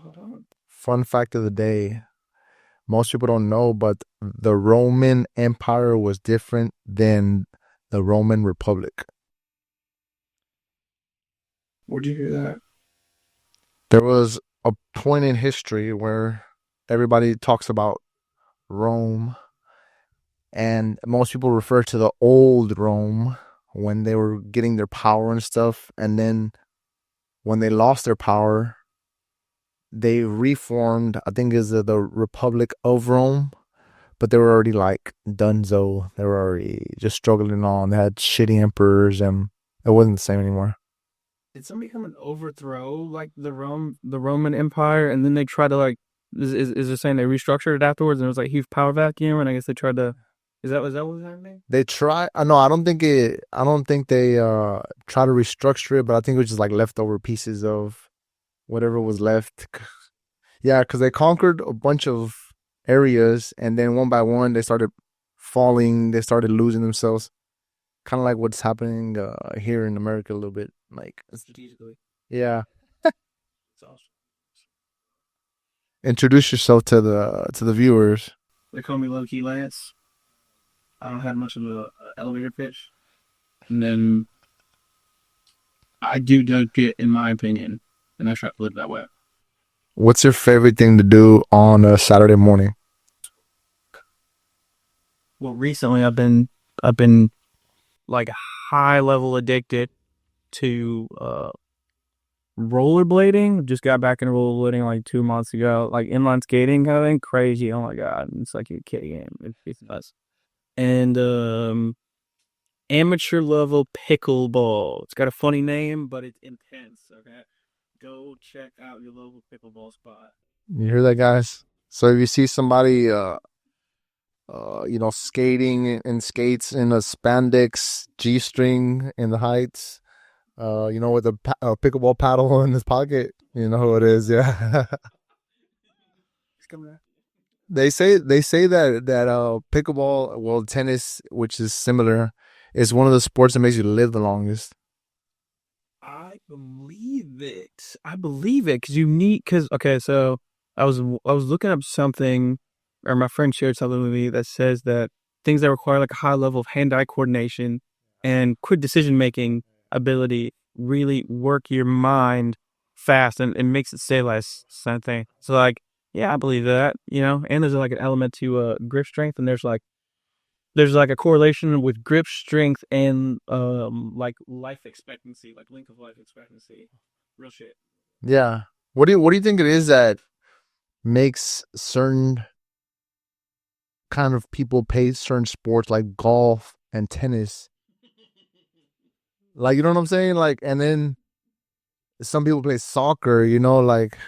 Hold on. Fun fact of the day. Most people don't know, but the Roman Empire was different than the Roman Republic. Where'd you hear that? There was a point in history where everybody talks about Rome, and most people refer to the old Rome when they were getting their power and stuff. And then when they lost their power, they reformed, I think is the Republic of Rome, but they were already like dunzo. They were already just struggling on. They had shitty emperors and it wasn't the same anymore. Did somebody come and overthrow like the Roman Empire, and then they tried to like is it saying they restructured it afterwards, and it was like huge power vacuum, and I guess they tried to. Is that what was happening? They try. No, I don't think it. I don't think they try to restructure it, but I think it was just like leftover pieces of whatever was left. Yeah, because they conquered a bunch of areas, and then one by one they started falling. They started losing themselves. Kind of like what's happening here in America a little bit. Like, Strategically. yeah, It's awesome. introduce yourself to the viewers. They call me low key Lance. I don't have much of a elevator pitch, and then I do get, in my opinion, and I try to live that way. What's your favorite thing to do on a Saturday morning? Well, recently I've been like high level addicted to rollerblading. Just got back into rollerblading like 2 months ago. Like inline skating kind of thing. Crazy. Oh my god. It's like a kid game. It's nuts. And amateur level pickleball. It's got a funny name, but it's intense. Okay. Go check out your local pickleball spot. You hear that, guys? So if you see somebody, skating in skates in a spandex g-string in the heights, with a pickleball paddle in his pocket, you know who it is. Yeah. It's coming out. They say that pickleball, well, tennis, which is similar, is one of the sports that makes you live the longest. I believe it. I believe it because you need because okay, so I was looking up something, or my friend shared something with me that says that things that require like a high level of hand-eye coordination and quick decision making ability really work your mind fast and it makes it stay less something. So like, yeah, I believe that, and there's like an element to grip strength, and there's like a correlation with grip strength and like life expectancy, like length of life expectancy. Real shit. Yeah. What do you think it is that makes certain kind of people play certain sports like golf and tennis? Like, you know what I'm saying? Like, and then some people play soccer, like,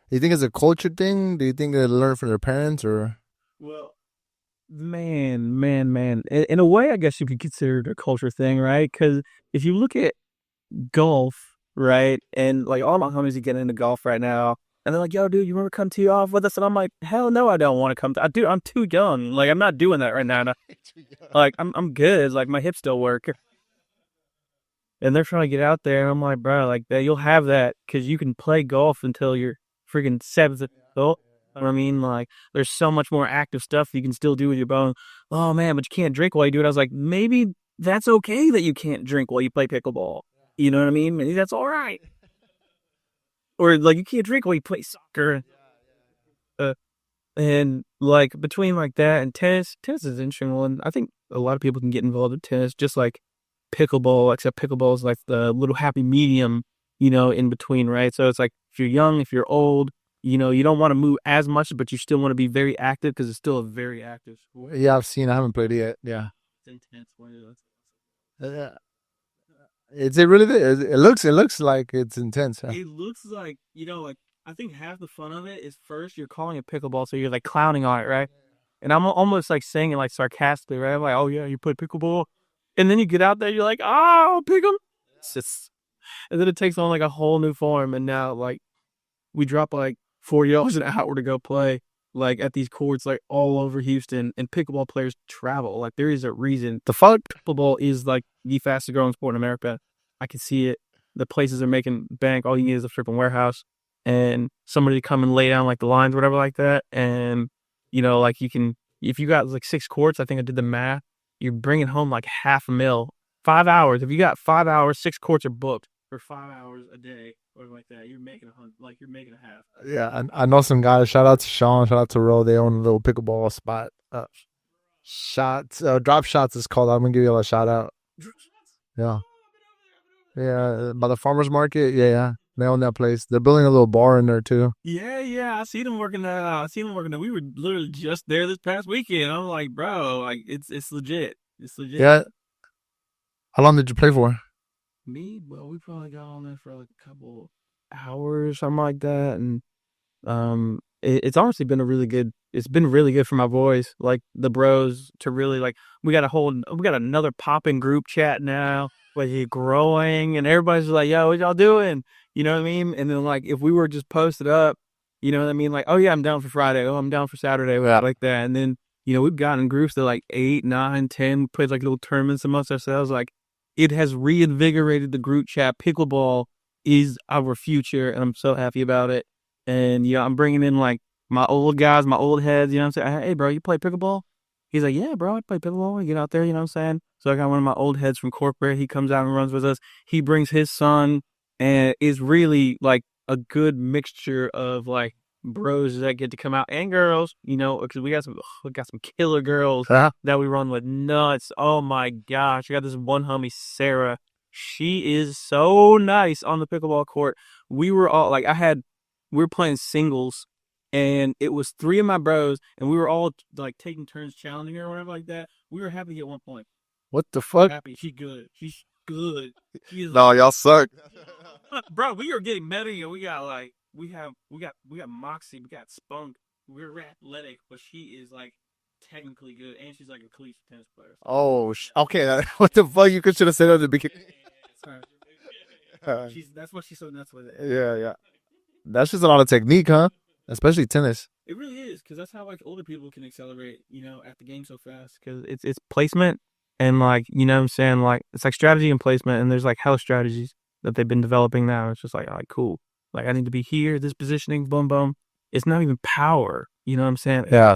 do you think it's a culture thing? Do you think they learn from their parents or? Well, man. In a way, I guess you could consider it a culture thing, right? Because if you look at golf, right, and like all my homies are getting into golf right now, and they're like, "Yo, dude, you remember come tee off with us?" And I'm like, "Hell no, I don't want to come. Dude, I'm too young. Like, I'm not doing that right now. Like, I'm good. Like, my hips still work." And they're trying to get out there. And I'm like, bro, like that, you'll have that because you can play golf until you're freaking 7th adult. You know what I mean? Like, there's so much more active stuff you can still do with your bone. Oh man, but you can't drink while you do it. I was like, maybe that's okay that you can't drink while you play pickleball. You know what I mean? Maybe that's all right. Or like you can't drink while you play soccer. Uh, and like between like that and tennis is an interesting one. I think a lot of people can get involved in tennis, just like pickleball, except pickleball is like the little happy medium, in between, right? So it's like if you're young, if you're old, you don't want to move as much, but you still want to be very active because it's still a very active sport. Yeah, I've seen. I haven't played it yet. Yeah. It's intense. Uh, Is it really? It looks like it's intense. Huh? It looks like, like I think half the fun of it is first you're calling it pickleball, so you're like clowning on it, right? And I'm almost like saying it like sarcastically, right? I'm like, oh yeah, you play pickleball, and then you get out there, you're like, oh, pick 'em. It's just, and then it takes on like a whole new form, and now like we drop like $40 an hour to go play like at these courts like all over Houston, and pickleball players travel. Like there is a reason. The fact pickleball is like the fastest growing sport in America. I can see it. The places are making bank. All you need is a freaking warehouse, and somebody to come and lay down like the lines, whatever, like that. And like you can, if you got like 6 courts, I think I did the math. You're bringing home like half a mil, 5 hours. If you got 5 hours, 6 courts are booked for 5 hours a day or like that. You're making you're making a half. Yeah, I know some guys. Shout out to Sean. Shout out to Ro. They own a little pickleball spot. Drop shots is called. I'm gonna give you a shout out. Yeah, yeah. By the farmers market. Yeah, yeah. They own that place. They're building a little bar in there too. Yeah, yeah. I see them working that. I see them working that. We were literally just there this past weekend. I'm like, bro, like it's legit. It's legit. Yeah. How long did you play for? Me, well, we probably got on there for like a couple hours, something like that, and it's honestly been a really good. It's been really good for my boys, like the bros, to really like. We got another popping group chat now, like growing, and everybody's like, "Yo, what y'all doing?" You know what I mean? And then like if we were just posted up, you know what I mean? Like, oh yeah, I'm down for Friday. Oh, I'm down for Saturday. Yeah. Like that, and then we've gotten groups that like 8, 9, 10, played like little tournaments amongst ourselves. Like it has reinvigorated the group chat. Pickleball is our future, and I'm so happy about it. And I'm bringing in like my old guys, my old heads. You know what I'm saying? Hey, bro, you play pickleball? He's like, yeah, bro, I play pickleball. We get out there. You know what I'm saying? So I got one of my old heads from corporate. He comes out and runs with us. He brings his son, and is really like a good mixture of like bros that get to come out and girls. Because we got some killer girls Huh? that we run with nuts. Oh my gosh. I got this one homie, Sarah. She is so nice on the pickleball court. We were all like, we were playing singles, and it was three of my bros, and we were all like taking turns challenging her or whatever like that. We were happy at one point. What the fuck? Happy. She's good. She's good. She is No, y'all suck. bro, we are getting meta, and we got like we got Moxie, we got Spunk. We're athletic, but she is like technically good, and she's like a collegiate tennis player. Oh, okay. What the fuck? You should have said that at the beginning. That's what she's so nuts with it. Yeah, yeah. That's just a lot of technique, huh? Especially tennis. It really is, because that's how like older people can accelerate, at the game so fast. Because it's placement, and like what I'm saying, like it's like strategy and placement, and there's like hella strategies that they've been developing now. It's just like, all right, cool. Like I need to be here, this positioning, boom, boom. It's not even power. You know what I'm saying? Yeah.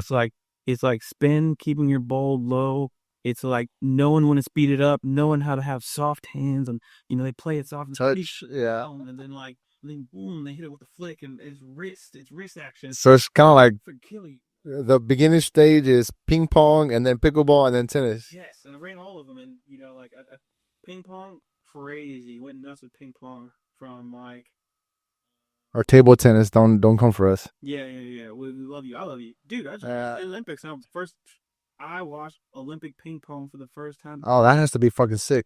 It's like spin, keeping your ball low. It's like knowing when to speed it up, knowing how to have soft hands, and they play it soft and Touch, yeah. and then boom, they hit it with a flick, and it's wrist action. So it's kind of like For killing. the beginning stage is ping pong, and then pickleball, and then tennis. Yes, and I ran all of them, and like ping pong, crazy. Went nuts with ping pong from like. Or table tennis. Don't come for us. Yeah, yeah, yeah. We love you. I love you, dude. I just Olympics. I watched Olympic ping pong for the first time. Oh, that has to be fucking sick.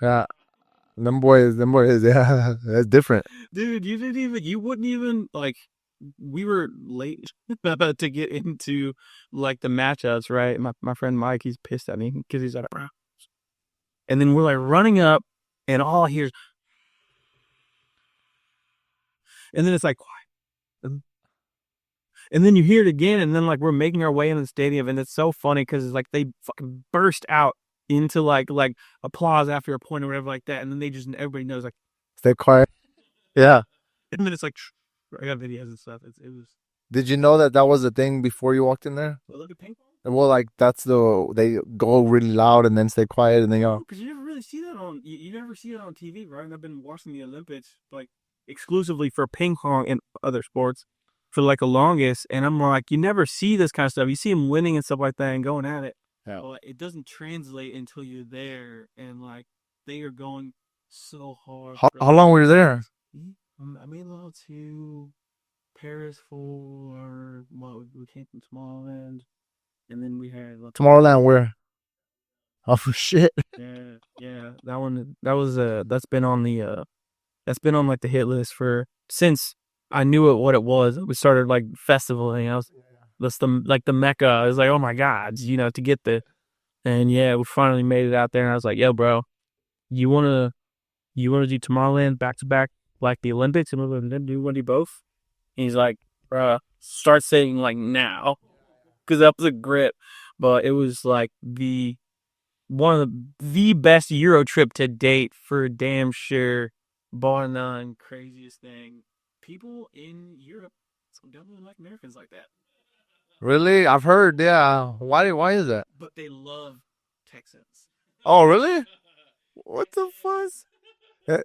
Yeah. Them boys, yeah, that's different. Dude, you wouldn't even like. We were late to get into like the matchups, right? My friend Mike, he's pissed at me because he's at a Browns, and then we're like running up, and all I hear is, and then it's like quiet, and then you hear it again, and then like we're making our way into the stadium, and it's so funny because it's like they fucking burst out into like applause after a point or whatever like that, and then everybody knows like stay quiet. Yeah. And then it's like I got videos and stuff. It was. Did you know that was a thing before you walked in there? Look at ping pong. And well, like they go really loud and then stay quiet and then go. Because you never really see that you never see it on TV, right? And I've been watching the Olympics like exclusively for ping pong and other sports for like the longest, and I'm like, you never see this kind of stuff. You see them winning and stuff like that and going at it. Yeah. But it doesn't translate until you're there, and like they are going so hard. How long were you there? I made a little to Paris for we came from Tomorrowland, and then we had Tomorrowland where? Oh shit! Yeah. That's been on like the hit list since I knew what it was. We started like festivaling. That's the Mecca. I was like, oh my god, to get and yeah, we finally made it out there. And I was like, yo, bro, you wanna do Tomorrowland back to back like the Olympics, and do you want to do both? And he's like, bro, start saying like now, because that was a grip. But it was like one of the best Euro trip to date for damn sure, bar none. Craziest thing. people in Europe don't really like Americans like that, Really? I've heard. Yeah. Why is that? but they love Texans. Oh, really? What the fuck?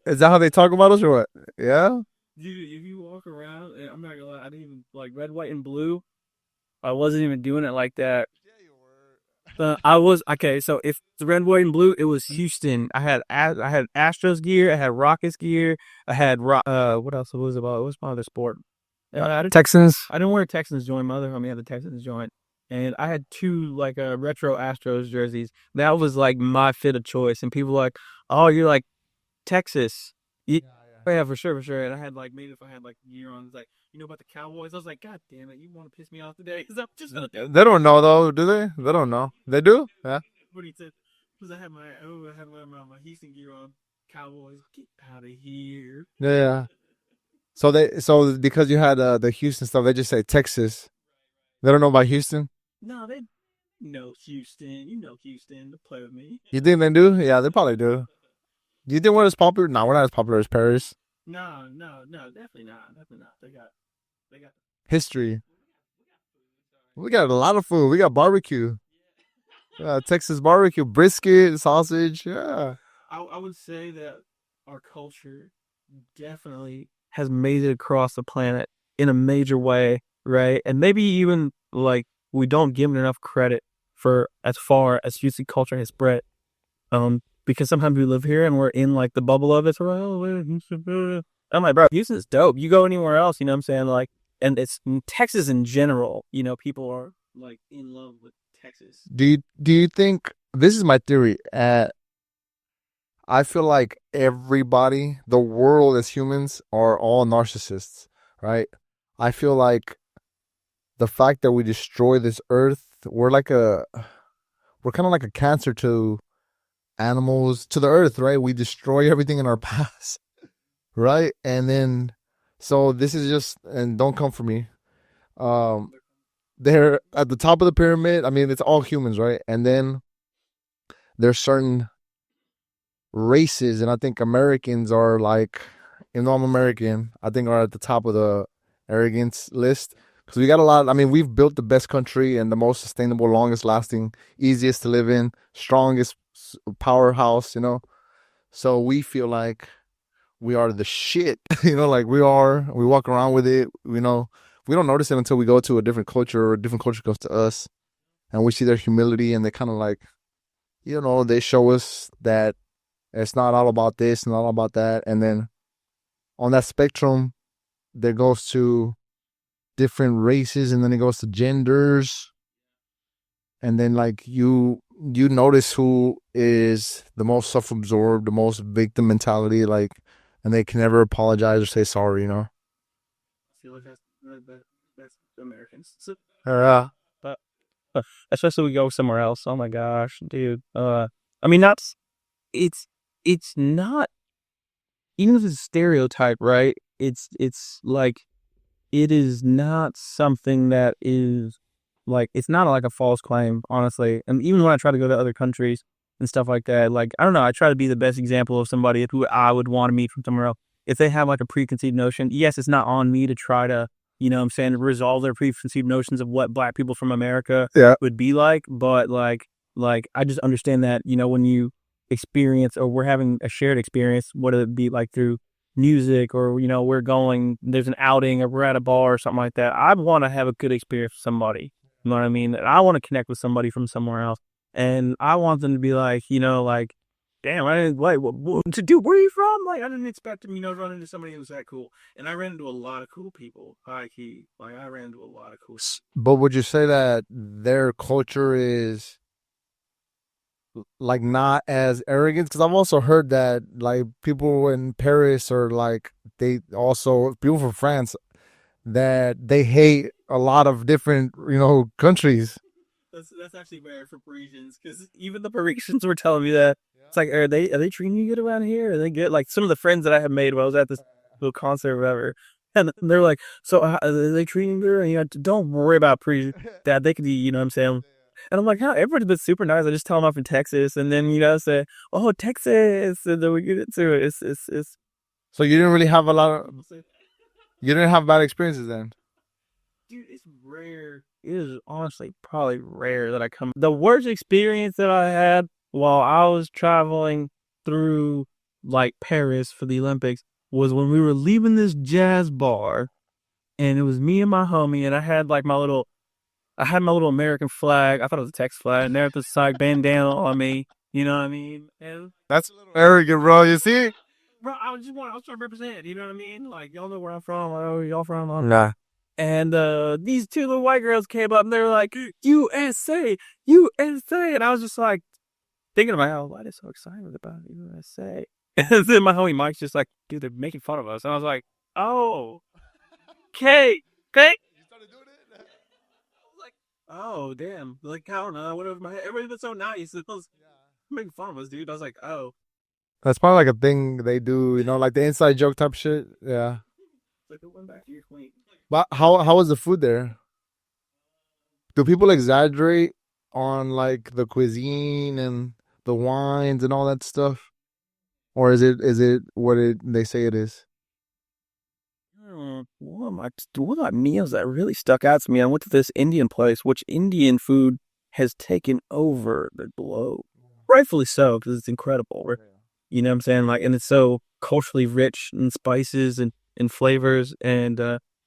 Is that how they talk about us or what? Yeah. Dude, if you walk around, and I'm not gonna lie, I didn't even like red, white, and blue. I wasn't even doing it like that. I was okay. So if the red, white, and blue, it was Houston. I had Astros gear. I had Rockets gear. I had what else was it about? It was my other sport. Texans. I didn't wear a Texans joint. My other homie had the Texans joint, and I had two like retro Astros jerseys. That was like my fit of choice. And people were like, "Oh, you're like Texas." Yeah, yeah, for sure, for sure. And I had like maybe if I had like gear on, it's like you know about the Cowboys. I was like, God damn it, you want to piss me off today? Because I'm just They don't know though, do they? They don't know. They do? Yeah. what he said. Because I had my Houston gear on. Cowboys, get out of here. Yeah. So because you had the Houston stuff, they just say Texas. They don't know about Houston. No, they know Houston. You know Houston to play with me. You think they do? Yeah, they probably do. Do you think we're as popular? No, we're not as popular as Paris. No, definitely not. Definitely not. They got History. We got a lot of food. We got barbecue. Texas barbecue, brisket, sausage. Yeah. I would say that our culture definitely has made it across the planet in a major way, right? And maybe even like we don't give it enough credit for as far as Houston culture has spread. Because sometimes we live here and we're in like the bubble of it. So I'm like, bro, Houston's dope. You go anywhere else, you know what I'm saying? Like, and it's Texas in general. You know, people are like in love with Texas. Do you think this is my theory? I feel like everybody, the world as humans, are all narcissists, right? I feel like the fact that we destroy this earth, we're kind of like a cancer to animals, to the earth, right? We destroy everything in our past, right? And then, so this is just, and don't come for me. Um, they're at the top of the pyramid. I mean, it's all humans, right? And then there's certain races, and I think Americans are like, even though I'm American, I think are at the top of the arrogance list because we got a lot. I mean, we've built the best country and the most sustainable, longest lasting, easiest to live in, strongest powerhouse, you know. So we feel like we are the shit, you know, like we are. We walk around with it, you know. We don't notice it until we go to a different culture or a different culture comes to us and we see their humility and they kind of like, you know, they show us that it's not all about this and all about that. And then on that spectrum, there goes to different races and then it goes to genders. And then like you notice who is the most self-absorbed, the most victim mentality, like, and they can never apologize or say sorry, you know? I feel like that's Americans. So, Yeah. but especially we go somewhere else. Oh my gosh, dude. I mean, not it's it's not even if it's a stereotype, right? It's like it is not something that is like it's not like a false claim, honestly. And even when I try to go to other countries and stuff like that, like I don't know, I try to be the best example of somebody who I would want to meet from somewhere else. If they have like a preconceived notion, yes, it's not on me to try to, you know what I'm saying, resolve their preconceived notions of what black people from America Yeah. would be like. But like I just understand that, you know, when you experience or we're having a shared experience, what it be like through music or you know there's an outing or we're at a bar or something like that. I want to have a good experience with somebody, you know what I mean? I want to connect with somebody from somewhere else and I want them to be like, you know, like damn, I didn't like what to do, where are you from? Like I didn't expect to, you know, run into somebody who was that cool. And I ran into a lot of cool people, high key. Like I ran into a lot of cool. But would you say that their culture is like not as arrogant? Because I've also heard that like people in Paris or like they also people from France that they hate a lot of different, you know, countries. That's actually rare for Parisians because even the Parisians were telling me that it's like are they treating you good around here? Are they good? Like some of the friends that I have made while I was at this little concert or whatever, and they're like, so are they treating you good? And you have to, don't worry about Parisian that they could be, you know what I'm saying? And I'm like, how everybody's been super nice. I just tell them I'm from Texas, and then you know say, oh Texas, and then we get into it. It's So you didn't really have a lot of. You didn't have bad experiences then. Dude, it's rare. It is honestly probably rare that I come. The worst experience that I had while I was traveling through like Paris for the Olympics was when we were leaving this jazz bar, and it was me and my homie, and I had my little American flag. I thought it was a Texas flag, and there at the side bandana on me. You know what I mean? And That's a little arrogant, bro. You see? bro, I was trying to represent. You know what I mean? Like y'all know where I'm from. Like, oh, y'all from? Nah. And these two little white girls came up and they were like, USA, USA. And I was just like thinking about how why they so excited about USA. And then my homie Mike's just like, dude, they're making fun of us. And I was like, oh, okay, okay. I was like, oh, damn. Like, I don't know. Whatever. Everybody was so nice. It was making fun of us, dude. I was like, oh. That's probably like a thing they do, you know, like the inside joke type shit. Yeah. Like, it went back to your queen. But how was the food there? Do people exaggerate on like the cuisine and the wines and all that stuff, or is it what they say it is? One of my meals that really stuck out to me, I went to this Indian place, which Indian food has taken over the globe. Rightfully so, because it's incredible. You know what I'm saying? Like, and it's so culturally rich in spices and flavors. And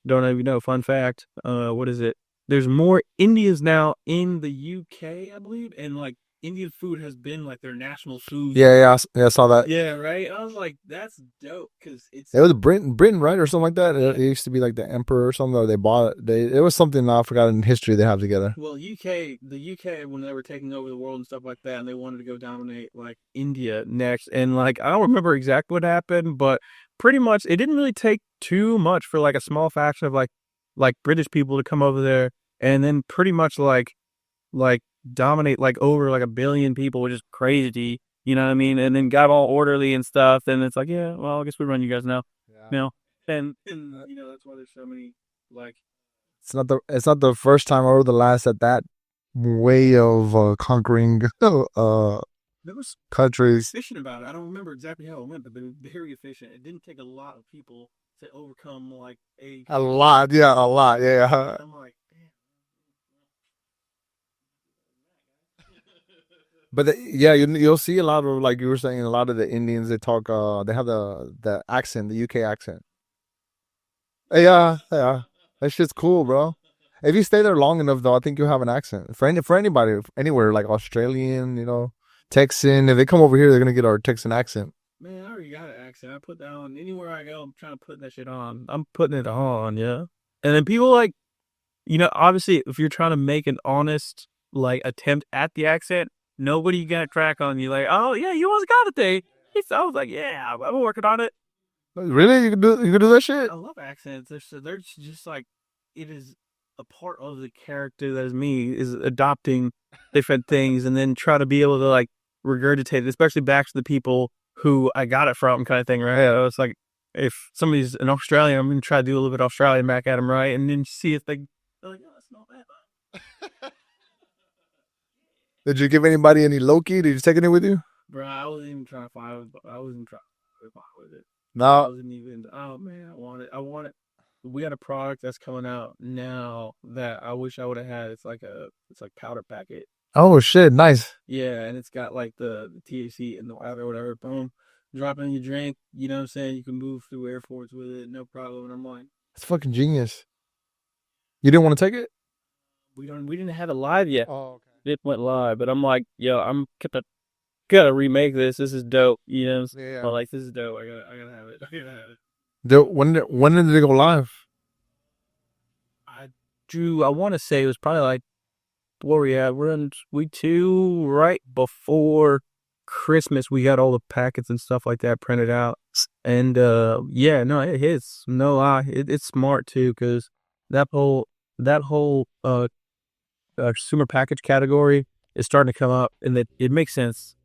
don't even know. Fun fact. What is it? There's more Indians now in the UK, I believe, and like Indian food has been like their national food. Yeah, yeah, yeah. I saw that. Yeah, right. I was like, that's dope because it's It was Britain, right, or something like that. yeah. It used to be like the emperor or something, or they bought it. It was something I forgot in history they have together. Well, the UK, when they were taking over the world and stuff like that, and they wanted to go dominate like India next, and like I don't remember exactly what happened, but pretty much it didn't really take too much for like a small faction of like British people to come over there, and then pretty much like dominate like over like a billion people, which is crazy. You know what I mean? And then got all orderly and stuff. And it's like, yeah, well, I guess we run you guys now. Yeah. You know, and you know that's why there's so many like It's not the first time or the last at that way of conquering there was countries. efficient about it. I don't remember exactly how it went, but they were very efficient. It didn't take a lot of people to overcome like a. A lot, yeah, a lot, yeah. I'm like, damn. But yeah, you'll see a lot of like you were saying, a lot of the Indians they talk they have the accent, the UK accent. Yeah, yeah, that shit's cool, bro. If you stay there long enough, though, I think you'll have an accent for anybody anywhere like Australian, Texan. If they come over here, they're gonna get our Texan accent. Man, I already got an accent. I put that on anywhere I go. I'm trying to put that shit on. I'm putting it on, yeah. And then people like, obviously, if you're trying to make an honest like attempt at the accent, nobody got track on you. Like, oh yeah, you almost got it there. I was like, yeah, I'm working on it. Really, you can do that shit. I love accents. They're just like it is a part of the character that is me is adopting different things and then try to be able to like regurgitate it, especially back to the people who I got it from, kind of thing, right? I was like, if somebody's an Australian, I'm gonna try to do a little bit Australian back at them, right? And then see if they're like, oh, that's not bad, Did you give anybody any Loki? Did you take any with you? bro. I wasn't even trying to fight. I wasn't trying to fight with it. I No. wasn't even. Oh man, I want it. We got a product that's coming out now that I wish I would have had. It's like powder packet. Oh shit, nice. Yeah, and it's got like the THC and the water or whatever. Boom, drop it in your drink. You know what I'm saying? You can move through airports with it, no problem. And I'm like, That's fucking genius. You didn't want to take it? we didn't have it live yet. Oh, okay. It went live, but I'm like, yo, I'm gotta remake this. This is dope. Yeah, yeah. I'm like, this is dope. I gotta have it. I gotta have it. When did it go live? I want to say it was probably like where we at. We're in week 2, right before Christmas. We got all the packets and stuff like that printed out, and yeah, no, it hits. No lie, it's smart too because that whole consumer package category is starting to come up, and it makes sense.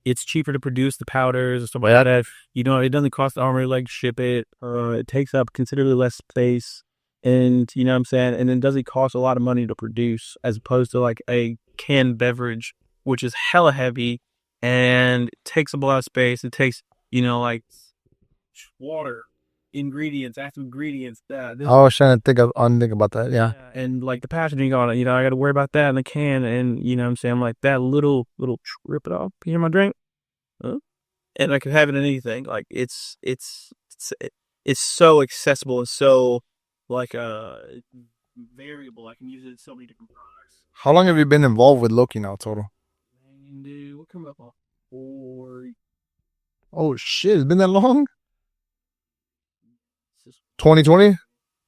It's cheaper to produce the powders and stuff like that. It doesn't cost the arm and leg to ship it. It takes up considerably less space. And you know what I'm saying? And it doesn't cost a lot of money to produce as opposed to like a canned beverage, which is hella heavy and takes up a lot of space. It takes, like water, ingredients, active ingredients. I was trying to think about that. Yeah. Yeah, and like the packaging on it, I got to worry about that in the can, and what I'm saying, like that little rip it off, hear my drink, huh? And I can have it in anything. Like it's so accessible and so like variable. I can use it in so many different products. How long have you been involved with Loki now, total? Man, dude, what come up on 4 Oh shit, it's been that long? this is 2020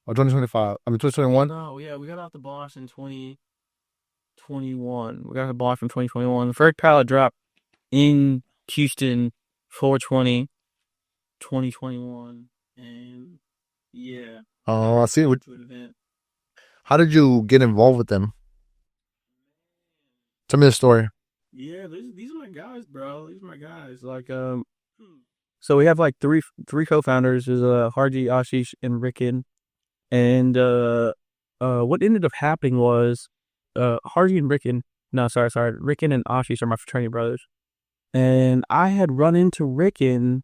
or 2025? I mean 2021. no, yeah, we got off the boss in 2021. We got the boss in 2021. The first pallet drop in Houston 420 2021, and yeah, Oh, I see. to an event. How did you get involved with them? Tell me the story. Yeah, these are my guys, bro. These are my guys. Like, so we have like three co-founders. There's Harji, Ashish, and Ricken. And what ended up happening was, Harji and Ricken. No, sorry, Ricken and Ashish are my fraternity brothers. And I had run into Ricken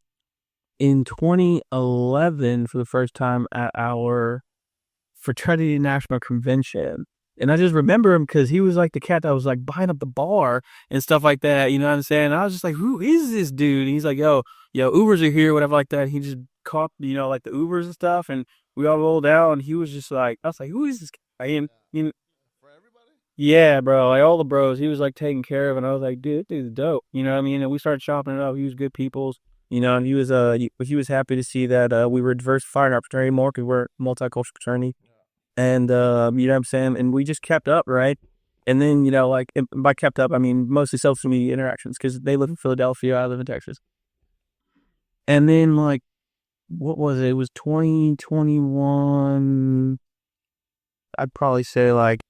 in 2011 for the first time at our fraternity national convention. And I just remember him because he was like the cat that was like behind up the bar and stuff like that. You know what I'm saying? And I was just like, who is this dude? And he's like, yo, Ubers are here, whatever like that. He just caught, like the Ubers and stuff. And we all rolled out and he was just like, I was like, who is this guy? And, yeah, bro, like all the bros, he was like taking care of. And I was like, dude, this dude's dope. You know what I mean? And we started chopping it up. He was good people's. And he was happy to see that we were diversifying our fraternity more because we're a multicultural fraternity. And you know what I'm saying? And we just kept up, right? And then, like by kept up, I mean mostly social media interactions because they live in Philadelphia, I live in Texas. And then like what was it? It was 2021. I'd probably say like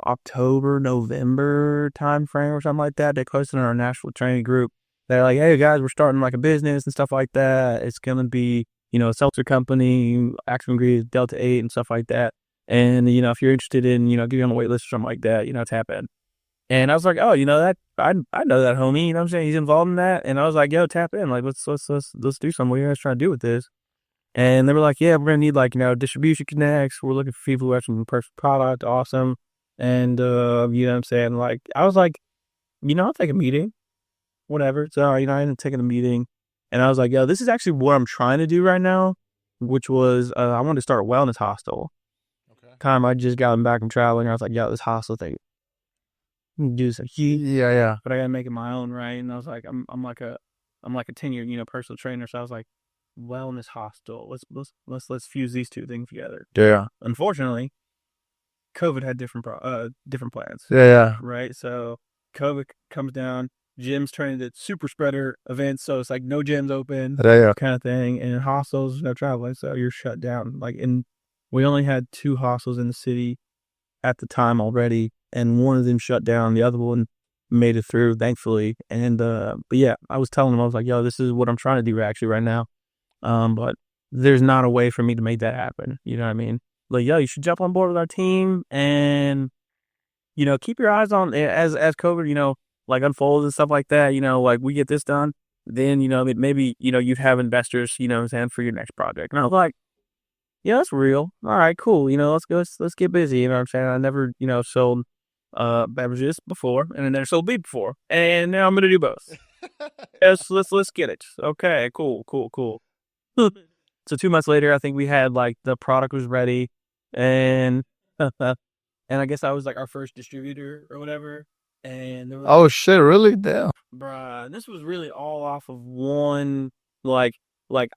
October, November time frame or something like that. They posted in our national training group. They're like, hey guys, we're starting like a business and stuff like that. It's gonna be, a seltzer company, active ingredients, Delta 8 and stuff like that. And, if you're interested in, get you on the wait list or something like that, tap in. And I was like, oh, that I know that homie, you know what I'm saying? He's involved in that. And I was like, yo, tap in. Like, let's do something. What are you guys trying to do with this? And they were like, yeah, we're gonna need like, distribution connects. We're looking for people who have some perfect product, awesome. And you know what I'm saying? Like, I was like, I'll take a meeting, whatever. So, I ended up taking a meeting. And I was like, yo, this is actually what I'm trying to do right now, which was I wanted to start a wellness hostel. Okay. I just gotten back from traveling. I was like, yo, this hostel thing, do some heat. Yeah. But I gotta make it my own, right? And I was like, I'm like a tenured, personal trainer. So I was like, wellness hostel. Let's fuse these two things together. Yeah. Unfortunately, COVID had different plans. Yeah. Right. So COVID comes down. Gyms turn into super spreader events, so it's like no gyms open, kind of thing, and hostels no traveling, so you're shut down. Like, and we only had 2 hostels in the city at the time already, and one of them shut down. The other one made it through, thankfully. And but yeah, I was telling them, I was like, yo, this is what I'm trying to do actually right now. But there's not a way for me to make that happen. You know what I mean? Like, yo, you should jump on board with our team and keep your eyes on as COVID, like unfolds and stuff like that, like we get this done, then, maybe, you'd have investors, what I'm saying, for your next project. And I was like, yeah, that's real. All right, cool. Let's go, let's get busy. You know what I'm saying? I never, sold beverages before and I never sold beer before. And now I'm going to do both. Yes, let's get it. Okay, cool. So 2 months later, I think we had like the product was ready and, and I guess I was like our first distributor or whatever. And there was, oh shit, really? Damn. bruh, this was really all off of one, like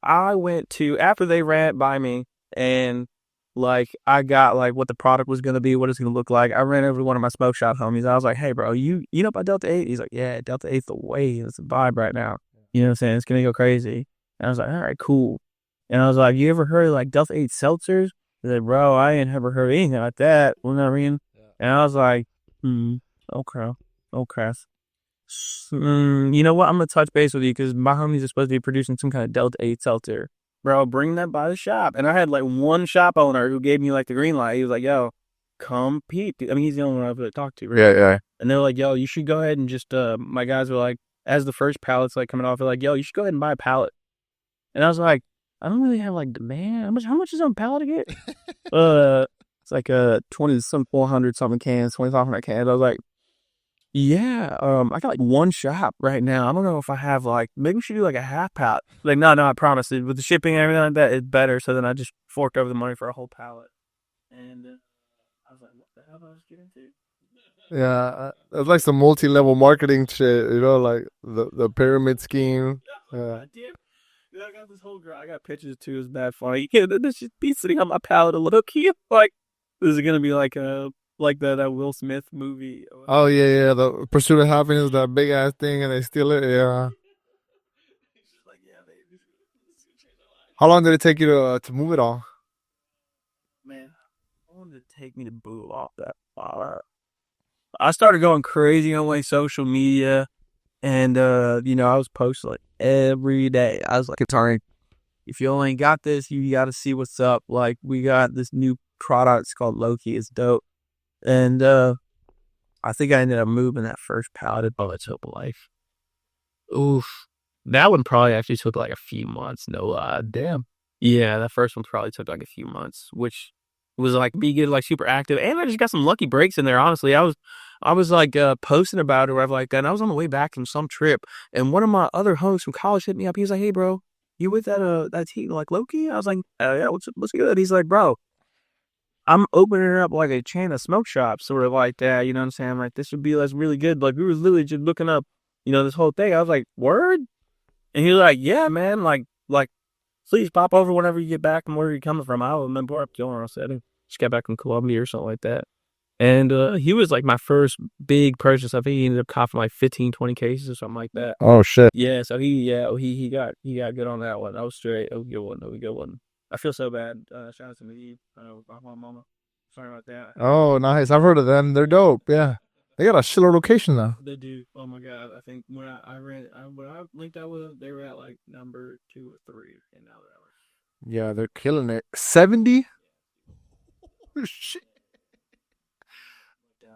I went to, after they ran it by me and like I got like what the product was going to be, what it's going to look like. I ran over to one of my smoke shop homies. I was like, hey bro, you know about Delta 8? He's like, yeah, Delta 8's the way, it's the vibe right now. You know what I'm saying? It's going to go crazy. And I was like, all right, cool. And I was like, you ever heard of like Delta 8 seltzers? He's like, bro, I ain't never heard of anything like that. You know what I mean? And I was like, okay. You know what? I'm gonna touch base with you because my homies are supposed to be producing some kind of Delta 8 seltzer. Bro, bring that by the shop. And I had like one shop owner who gave me like the green light. He was like, yo, come peep. I mean, he's the only one I've really talked to. Right? Yeah. And they were like, yo, you should go ahead and just, my guys were like, as the first pallet's like coming off, they're like, yo, you should go ahead and buy a pallet. And I was like, I don't really have like demand. How much is on pallet again? It's like 20 some 400 something cans, 2,500 cans. I was like, yeah, I got like one shop right now. I don't know if I have like maybe we should do like a half pallet. Like, no, I promise it with the shipping and everything like that, it's better. So then I just forked over the money for a whole pallet. And I was like, what the hell did I just get into? Yeah, it's like some multi-level marketing shit, like the pyramid scheme. Yeah. God damn. Dude, I got this whole girl. I got pictures too. It's bad funny. Yeah, this should be sitting on my pallet a little cute. Like, this is gonna be like that Will Smith movie or Oh whatever. yeah, yeah. The pursuit of happiness, that big ass thing, and they steal it. Yeah. He's just like, yeah, baby, this is gonna change our life. How long did it take you to move it all? Man, I wanted to take me to boot off that fire. I started going crazy on my social media, and I was posting like every day. I was like, sorry, if you only got this, you got to see what's up. Like, we got this new product. It's called Loki. It's dope, and I think I ended up moving that first pallet of its whole life. Oof, that one probably actually took like a few months. No lie. Damn. Yeah, that first one probably took like a few months, which was like me getting like super active, and I just got some lucky breaks in there. Honestly, I was like posting about it or whatever like that. And I was on the way back from some trip, and one of my other hosts from college hit me up. He was like, "Hey, bro, you with that team like Loki?" I was like, "Yeah, what's good?" He's like, "Bro, I'm opening up like a chain of smoke shops, sort of like that. You know what I'm saying? Like, this would be like really good." Like, we were literally just looking up, this whole thing. I was like, "Word?" And he was like, "Yeah, man, like." Please pop over whenever you get back from where you're coming from. I don't remember up to I said. Just got back from Colombia or something like that. And he was like my first big purchase. I think he ended up coughing like 15, 20 cases or something like that. Oh shit. Yeah, so he got good on that one. That was straight. That was a good one. That was a good one. I feel so bad. Shout out to me, my mama. Sorry about that. Oh, nice. I've heard of them. They're dope. Yeah. They got a shitload of location now. They do. Oh my god! I think when I read when I linked out with them, they were at like number 2 or 3, and now they're Yeah, they're killing it. 70? Shit. like,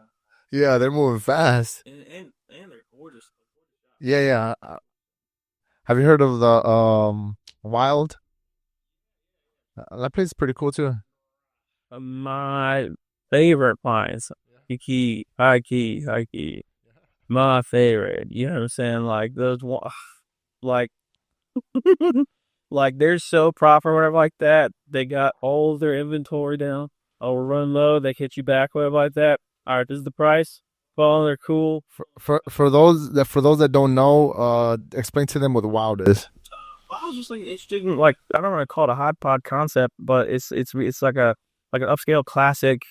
Yeah, they're moving fast. and they're gorgeous. Yeah, yeah. Have you heard of the Wild? That place is pretty cool too. My favorite clients, high key. My favorite. You know what I'm saying? Like those one, like, like they're so proper, whatever like that. They got all their inventory down. I'll run low. They hit you back, whatever like that. All right, this is the price. Well, they're cool. For those that don't know, explain to them what Wild is. I was just like interesting. Like, I don't want to call it a hot pod concept, but it's like an upscale classic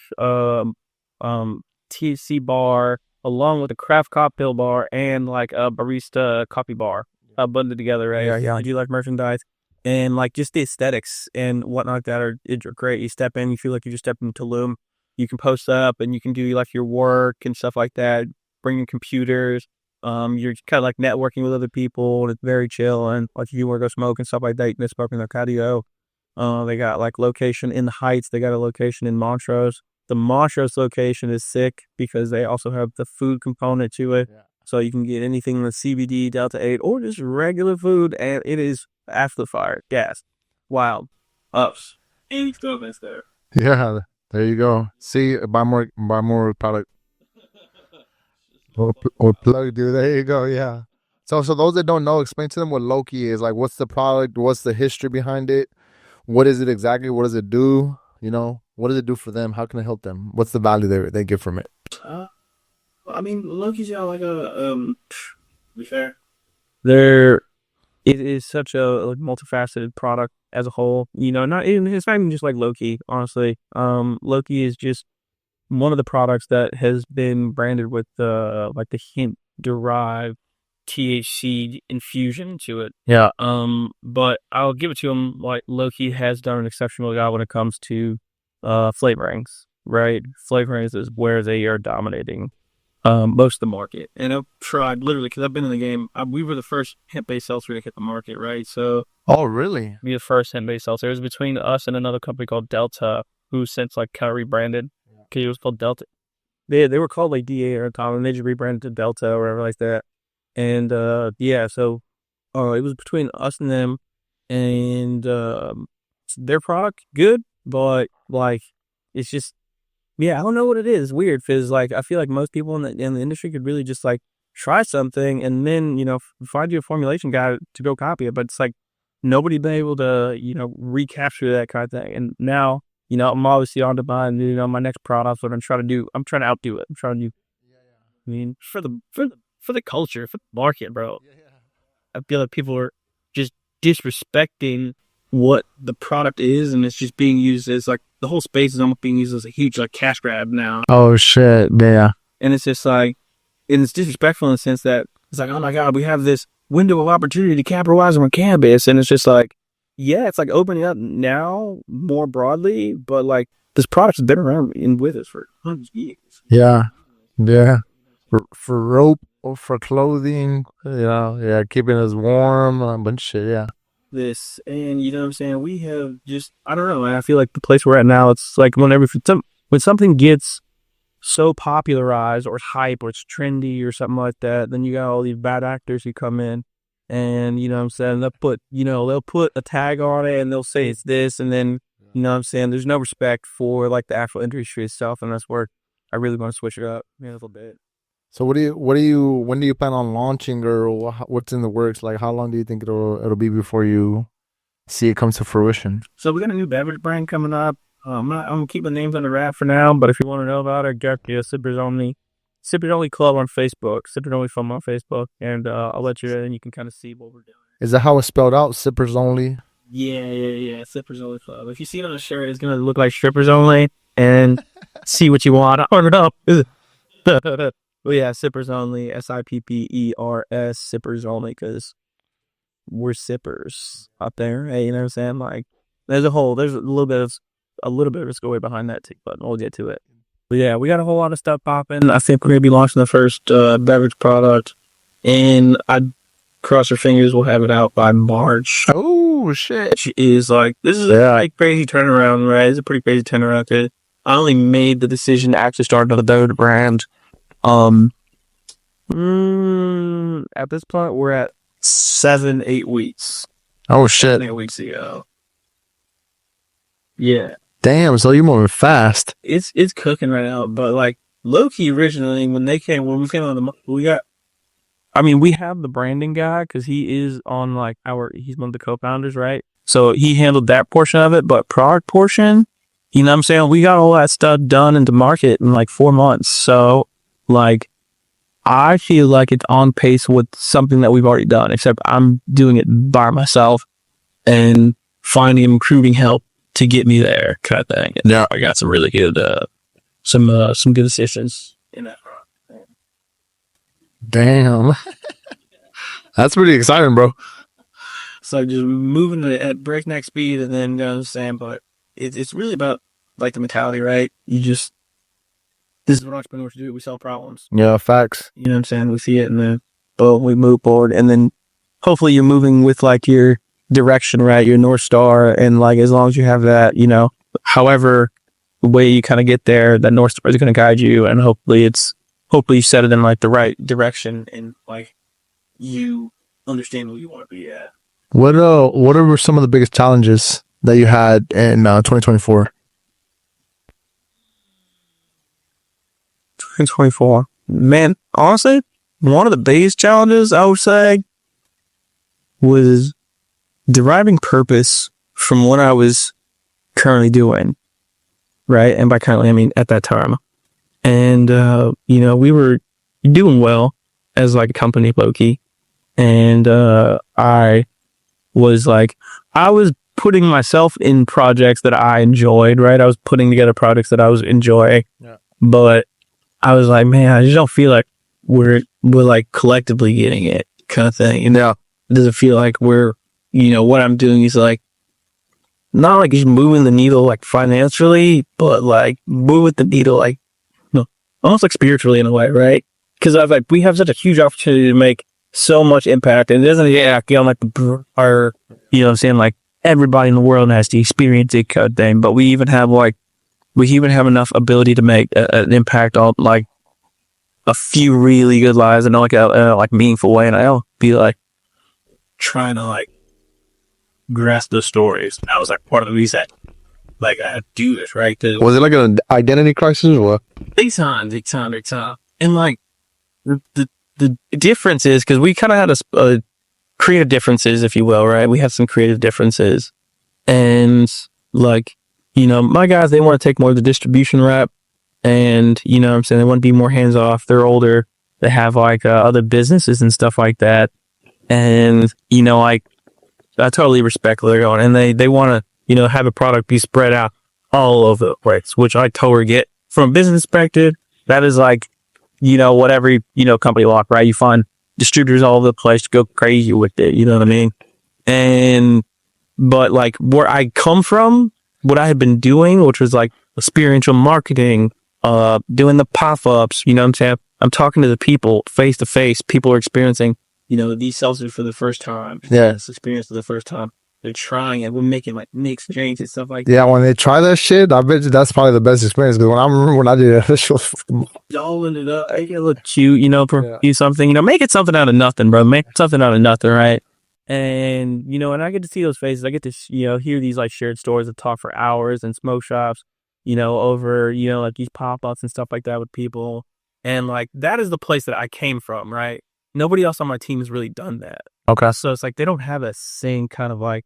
THC bar along with a craft cocktail bar and like a barista coffee bar bundled together, right? Yeah, yeah. I do like merchandise and like just the aesthetics and whatnot like that are great. You step in, you feel like you just stepped into Tulum. You can post up and you can do like your work and stuff like that. Bring your computers. You're kind of like networking with other people, and it's very chill. And like if you want to go smoke and stuff like that, you can smoke in their patio. They got like location in the Heights. They got a location in Montrose. The Montrose location is sick because they also have the food component to it. Yeah. So you can get anything in the CBD, Delta 8, or just regular food, and it is absolute fire. Gas. Wild. Ups. Any stuff is there. Yeah, there you go. See, buy more product or plug, dude. There you go. Yeah. So those that don't know, explain to them what Loki is. Like, what's the product? What's the history behind it? What is it exactly? What does it do? What does it do for them? How can it help them? What's the value they get from it? Uh, I mean, Loki's got like to be fair. There, it is such a like multifaceted product as a whole. It's not even just like Loki, honestly. Loki is just one of the products that has been branded with like the hint derived THC infusion to it. Yeah. But I'll give it to him. Like Loki has done an exceptional job when it comes to flavorings. Right, flavorings is where they are dominating most of the market. And I've tried literally because I've been in the game. We were the first hemp-based seltzer to hit the market, right? So Oh, really? we the first hemp-based seltzer. It was between us and another company called Delta, who since like kind of rebranded. Okay, it was called Delta. They were called like DA or Tom, and they just rebranded to Delta or whatever like that. And yeah, so it was between us and them. and their product good, but like it's just yeah, I don't know what it is. It's weird because like I feel like most people in the industry could really just like try something and then find you a formulation guy to go copy it, but it's like nobody been able to recapture that kind of thing. And now I'm obviously on to my next product. What I'm trying to do, I'm trying to outdo it. I'm trying to do. I mean, for the culture, for the market, bro. I feel like people are just disrespecting what the product is, and it's just being used as like the whole space is almost being used as a huge like cash grab now. Oh shit, yeah. And it's just like, and it's disrespectful in the sense that it's like, oh my god, we have this window of opportunity to capitalize on cannabis, and it's just like, yeah, it's like opening up now more broadly, but like this product's been around with us for hundreds of years. Yeah. Yeah. For rope or for clothing, yeah, keeping us warm, a bunch of shit, yeah. This and you know what I'm saying. We have just I don't know. I feel like the place we're at now, it's like when something gets so popularized or it's hype or it's trendy or something like that, then you got all these bad actors who come in and you know what I'm saying, they'll put a tag on it and they'll say it's this and then you know what I'm saying, there's no respect for like the actual industry itself, and that's where I really want to switch it up a little bit. So when do you plan on launching, or what's in the works? Like, how long do you think it'll be before you see it come to fruition? So we got a new beverage brand coming up. I'm keeping names on the wrap for now, but if you want to know about it, get the Sippers Only Club on Facebook, Sippers Only Fun on Facebook, and I'll let you in and you can kind of see what we're doing. Is that how it's spelled out? Sippers only? Yeah. Sippers Only Club. If you see it on the shirt, it's gonna look like strippers only, and see what you want. I don't know. But yeah, Sippers Only, SIPPERS, Sippers Only, because we're sippers out there. Hey, you know what I'm saying? Like, there's a little bit of a story behind that too, but we'll get to it. But yeah, we got a whole lot of stuff popping. I think we're gonna be launching the first beverage product, and I cross our fingers we'll have it out by March. Oh shit! Which is like this is a crazy turnaround, right? It's a pretty crazy turnaround because I only made the decision to actually start another beverage brand. At this point, we're at 7-8 weeks. Oh shit! 8 weeks ago. Yeah. Damn. So you're moving fast. It's cooking right now, but like low-key originally when we came on we have the branding guy because he's one of the co-founders, right? So he handled that portion of it, but product portion, you know what I'm saying? We got all that stuff done into market in like 4 months. So like, I feel like it's on pace with something that we've already done, except I'm doing it by myself and finding recruiting help to get me there, kind of thing. And now I got some really good, some good assistants in that. Damn, that's pretty exciting, bro. So just moving at breakneck speed, and then you know what I'm saying, but it's really about like the mentality, right? This is what entrepreneurs do. We solve problems. Yeah, facts. You know what I'm saying? We see it and then boom, we move forward. And then hopefully you're moving with like your direction, right? Your North Star. And like, as long as you have that, however way you kind of get there, that North Star is going to guide you. And hopefully you set it in like the right direction and like you understand where you want to be at. What are some of the biggest challenges that you had in 2024? 2024. Man, honestly, one of the biggest challenges I would say was deriving purpose from what I was currently doing, right? And by currently, I mean at that time. And, we were doing well as like a company, low-key. And I was putting myself in projects that I enjoyed, right? I was putting together projects that I was enjoying. Yeah. But I was like, man, I just don't feel like we're like collectively getting it kind of thing. It doesn't feel like we're, what I'm doing is like, not like just moving the needle like financially, but like moving the needle like, almost like spiritually in a way, right? Because I was like, we have such a huge opportunity to make so much impact, and it doesn't on like our, you know what I'm saying, like everybody in the world has to experience it kind of thing, but we even have enough ability to make an impact on like a few really good lives and like a like meaningful way. And I'll be like trying to like grasp the stories. And that was like part of the reason, like, I had to do this, right? Was it like an identity crisis or what? Big time, big time, big time. And like the difference is because we kind of had a creative differences, if you will, right? We had some creative differences, and like, my guys, they want to take more of the distribution rep, and what I'm saying, they want to be more hands off. They're older. They have like other businesses and stuff like that, and like, I totally respect where they're going, and they want to have a product be spread out all over the place, which I totally get. From a business perspective, that is like, what every company like, right? You find distributors all over the place, go crazy with it. You know what I mean? And but like where I come from, what I had been doing, which was like experiential marketing, doing the pop-ups, what I'm saying? I'm talking to the people face to face. People are experiencing, these seltzers for the first time. Yeah. This experience for the first time. They're trying it. We're making like mixed drinks and stuff like that. Yeah, when they try that shit, I bet you that's probably the best experience. Because I remember when I did it, this was fucking... Doling it up. Make it look cute, do something, make it something out of nothing, bro. Make something out of nothing, right? And, and I get to see those faces. I get to, hear these like shared stories that talk for hours and smoke shops, over, like these pop-ups and stuff like that with people. And like, that is the place that I came from, right? Nobody else on my team has really done that. Okay. So it's like, they don't have that same kind of like,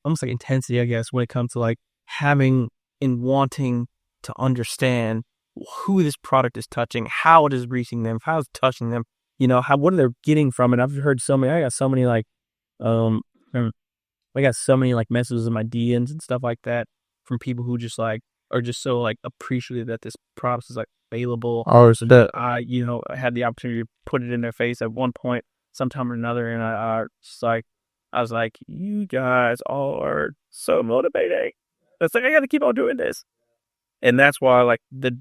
almost like intensity, I guess, when it comes to like having and wanting to understand who this product is touching, how it is reaching them, how it's touching them, what are they getting from it. I've heard I got so many like, I got so many like messages in my DMs and stuff like that from people who just like, are just so like appreciative that this product is like available. Oh, so that I had the opportunity to put it in their face at one point, sometime or another, and I was like, you guys all are so motivating. It's like, I got to keep on doing this. And that's why like the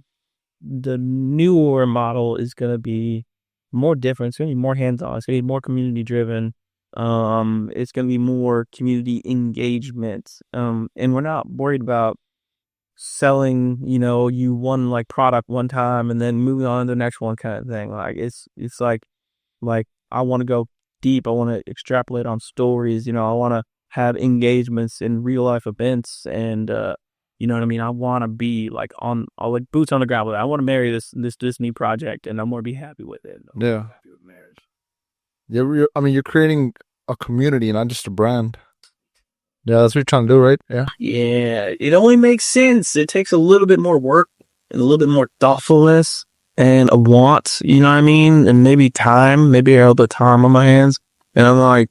newer model is going to be more different. It's going to be more hands-on. It's going to be more community driven. It's going to be more community engagement. And we're not worried about selling, you one like product one time and then moving on to the next one kind of thing. Like it's like I want to go deep. I want to extrapolate on stories. I want to have engagements in real life events, and you know what I mean. I want to be like like boots on the ground with it. I want to marry this new project, and I'm going to be happy with it. Yeah. Happy with marriage. You're creating a community, not just a brand. Yeah, that's what you're trying to do, right? Yeah. Yeah, it only makes sense. It takes a little bit more work and a little bit more thoughtfulness and a want, you know what I mean? And maybe time, maybe a little bit of time on my hands. And I'm like,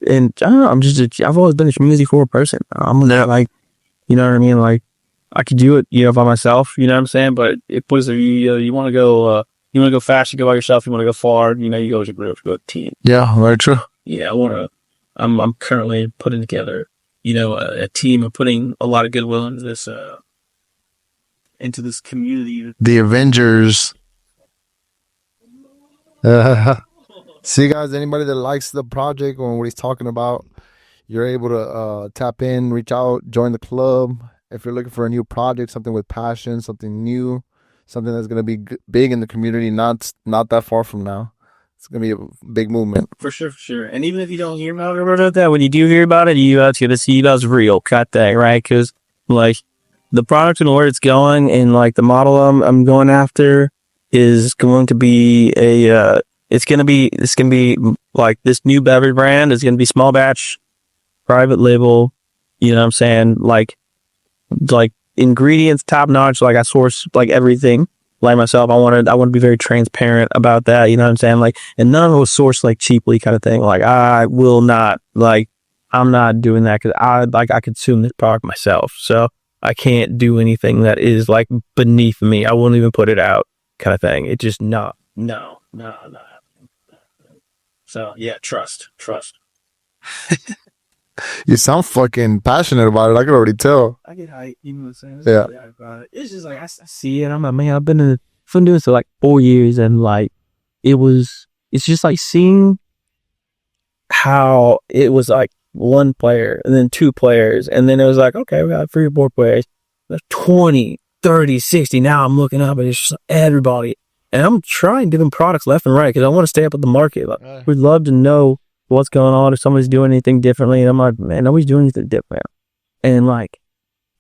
and I don't know, I've always been a community forward person. I'm there, like, you know what I mean? Like, I could do it, by myself, you know what I'm saying? But if you want to go fast, you go by yourself. You want to go far, you go as a group, you go as a team. Yeah, very true. Yeah, I'm currently putting together, a team of putting a lot of goodwill into this community. The Avengers. See, guys, anybody that likes the project or what he's talking about, you're able to tap in, reach out, join the club. If you're looking for a new project, something with passion, something new, something that's going to be big in the community, not that far from now. It's going to be a big movement. For sure. And even if you don't hear about that, when you do hear about it, you have to see that's real. Cut that, right? Because, like, the product and where it's going and, like, the model I'm going after is going to be it's going to be, like, this new beverage brand is going to be small batch, private label, you know what I'm saying? Like ingredients, top notch. Like, I source, like, everything. Like myself, I want to be very transparent about that. You know what I'm saying? Like, and none of it was sourced like cheaply kind of thing. Like, I will not, like, I'm not doing that because I consume this product myself. So I can't do anything that is like beneath me. I won't even put it out kind of thing. It just, no. So yeah, trust. You sound fucking passionate about it. I can already tell. I get hyped, you know what I'm saying? Yeah. Really hyped about it. It's just like, I see it. I'm like, man, I've been doing this for like 4 years, and like, it's just like seeing how it was like one player and then two players. And then it was like, okay, we got 3 or 4 players. There's 20, 30, 60. Now I'm looking up and it's just everybody. And I'm trying different products left and right because I want to stay up with the market. Like, we'd love to know what's going on, if somebody's doing anything differently. And I'm like, man, nobody's doing anything different. And like,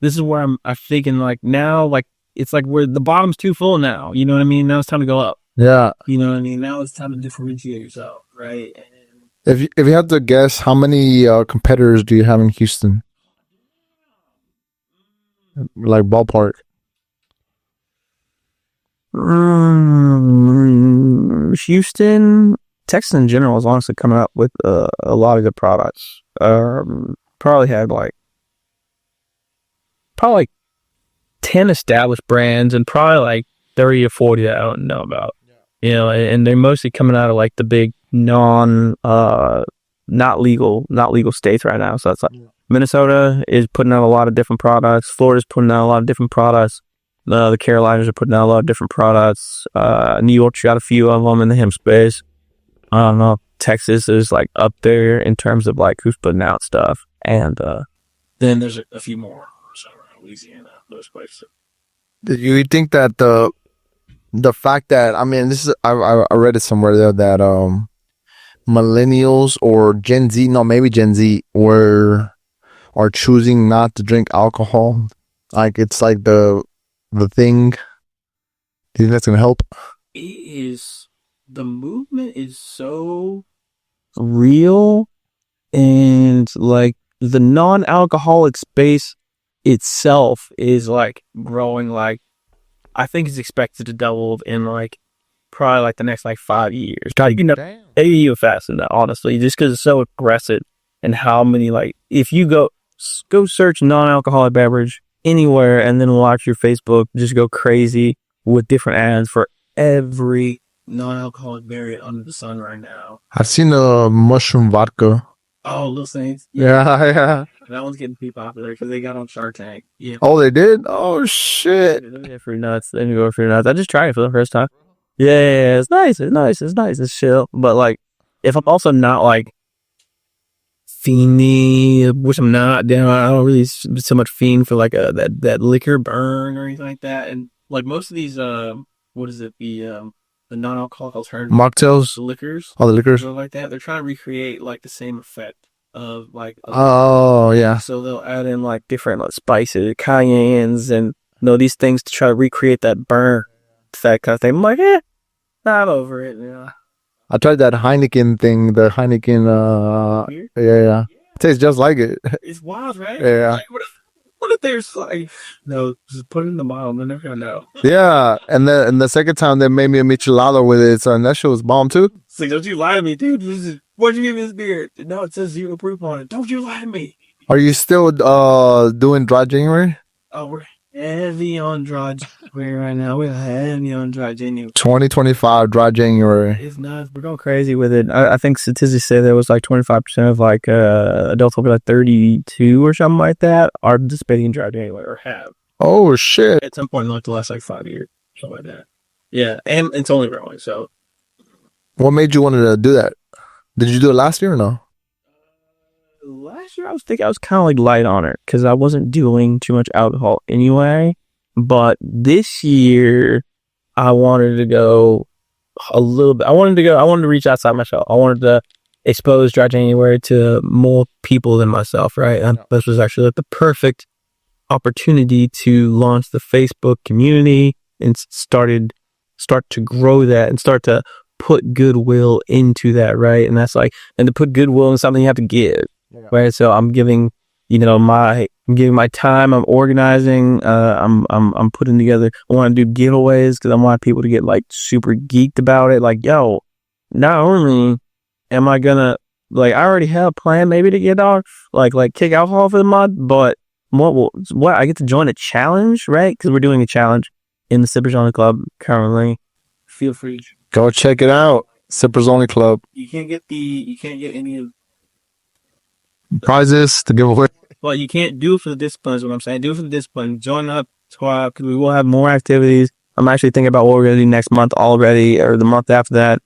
this is where I'm thinking like now, like, it's like where the bottom's too full now. You know what I mean? Now it's time to go up. Yeah. You know what I mean? Now it's time to differentiate yourself, right? And If you had to guess, how many competitors do you have in Houston? Like ballpark. Houston, Texas in general is honestly coming up with a lot of good products. Probably had like 10 established brands and probably like 30 or 40 that I don't know about. You know, and they're mostly coming out of like the big not legal states right now. So it's like Minnesota is putting out a lot of different products. Florida's putting out a lot of different products. The Carolinas are putting out a lot of different products. New York's got a few of them in the hemp space. I don't know. Texas is like up there in terms of like who's putting out stuff. And then there's a few more. So Louisiana, those places. Do you think that the fact that, I mean, this is, I read it somewhere there that millennials or Gen Z, no, maybe Gen Z, are choosing not to drink alcohol? Like, it's like the thing. Do you think that's gonna help? It is, the movement is so real, and like the non-alcoholic space itself is like growing. Like, I think it's expected to double in like probably like the next like 5 years. God, you know, maybe even faster than that, honestly, just because it's so aggressive. And how many, like, if you go search non-alcoholic beverage anywhere and then watch your Facebook just go crazy with different ads for every non-alcoholic variant under the sun right now. I've seen the mushroom vodka. Oh, Little Saints. Yeah. That one's getting pretty popular because they got on Shark Tank. Yeah. Oh, they did? Oh, shit. Yeah, fruit nuts. Then you go fruit nuts. I just tried it for the first time. Yeah, it's nice. It's chill. But like, if I'm also not like fiendy, which I'm not, I don't really so much fiend for like that liquor burn or anything like that. And like most of these, what is it? The non-alcoholic alternative Mocktails, the liquors, all the liquors, like that. They're trying to recreate like the same effect of like. Oh yeah. So they'll add in like different like spices, cayennes, and these things to try to recreate that burn effect kind of thing. I'm like, not over it. Yeah. I tried that Heineken thing. The Heineken. Yeah. It tastes just like it. It's wild, right? Yeah. Like, what if there's like, no, just put it in the bottle and they're never gonna know. Yeah, and the second time they made me a michelada with it, so and that shit was bomb too. It's like, don't you lie to me, dude. What'd you give me this beer? No, it says 0 proof on it. Don't you lie to me. Are you still doing dry January? Oh, we're heavy on dry January right now. We're heavy on dry January. 2025 dry January. It's nuts. We're going crazy with it. I think statistics say there was like 25% of like adults over like 32 or something like that are participating in dry January or have. Oh shit! At some point in like the last like 5 years, something like that. Yeah, and it's only growing. So, what made you want to do that? Did you do it last year or no? Last year I was kind of like light on it because I wasn't doing too much alcohol anyway. But this year I wanted to go a little bit. I wanted to reach outside myself. I wanted to expose dry January to more people than myself, right? And this was actually like the perfect opportunity to launch the Facebook community and start to grow that and start to put goodwill into that, right? And that's like, and to put goodwill in something you have to give, right? So I'm giving, my time. I'm organizing. I'm putting together. I want to do giveaways because I want people to get like super geeked about it. Like, yo, not only am I gonna I already have a plan maybe to get off like kick alcohol for the month, but what I get to join a challenge, right? Because we're doing a challenge in the Sippers Only Club currently. Feel free. Go check it out. Sippers Only Club. You can't get any of prizes to give away. Well, you can't do it for the discipline is what I'm saying. Do it for the discipline. Join up squad because we will have more activities. I'm actually thinking about what we're gonna do next month already, or the month after that.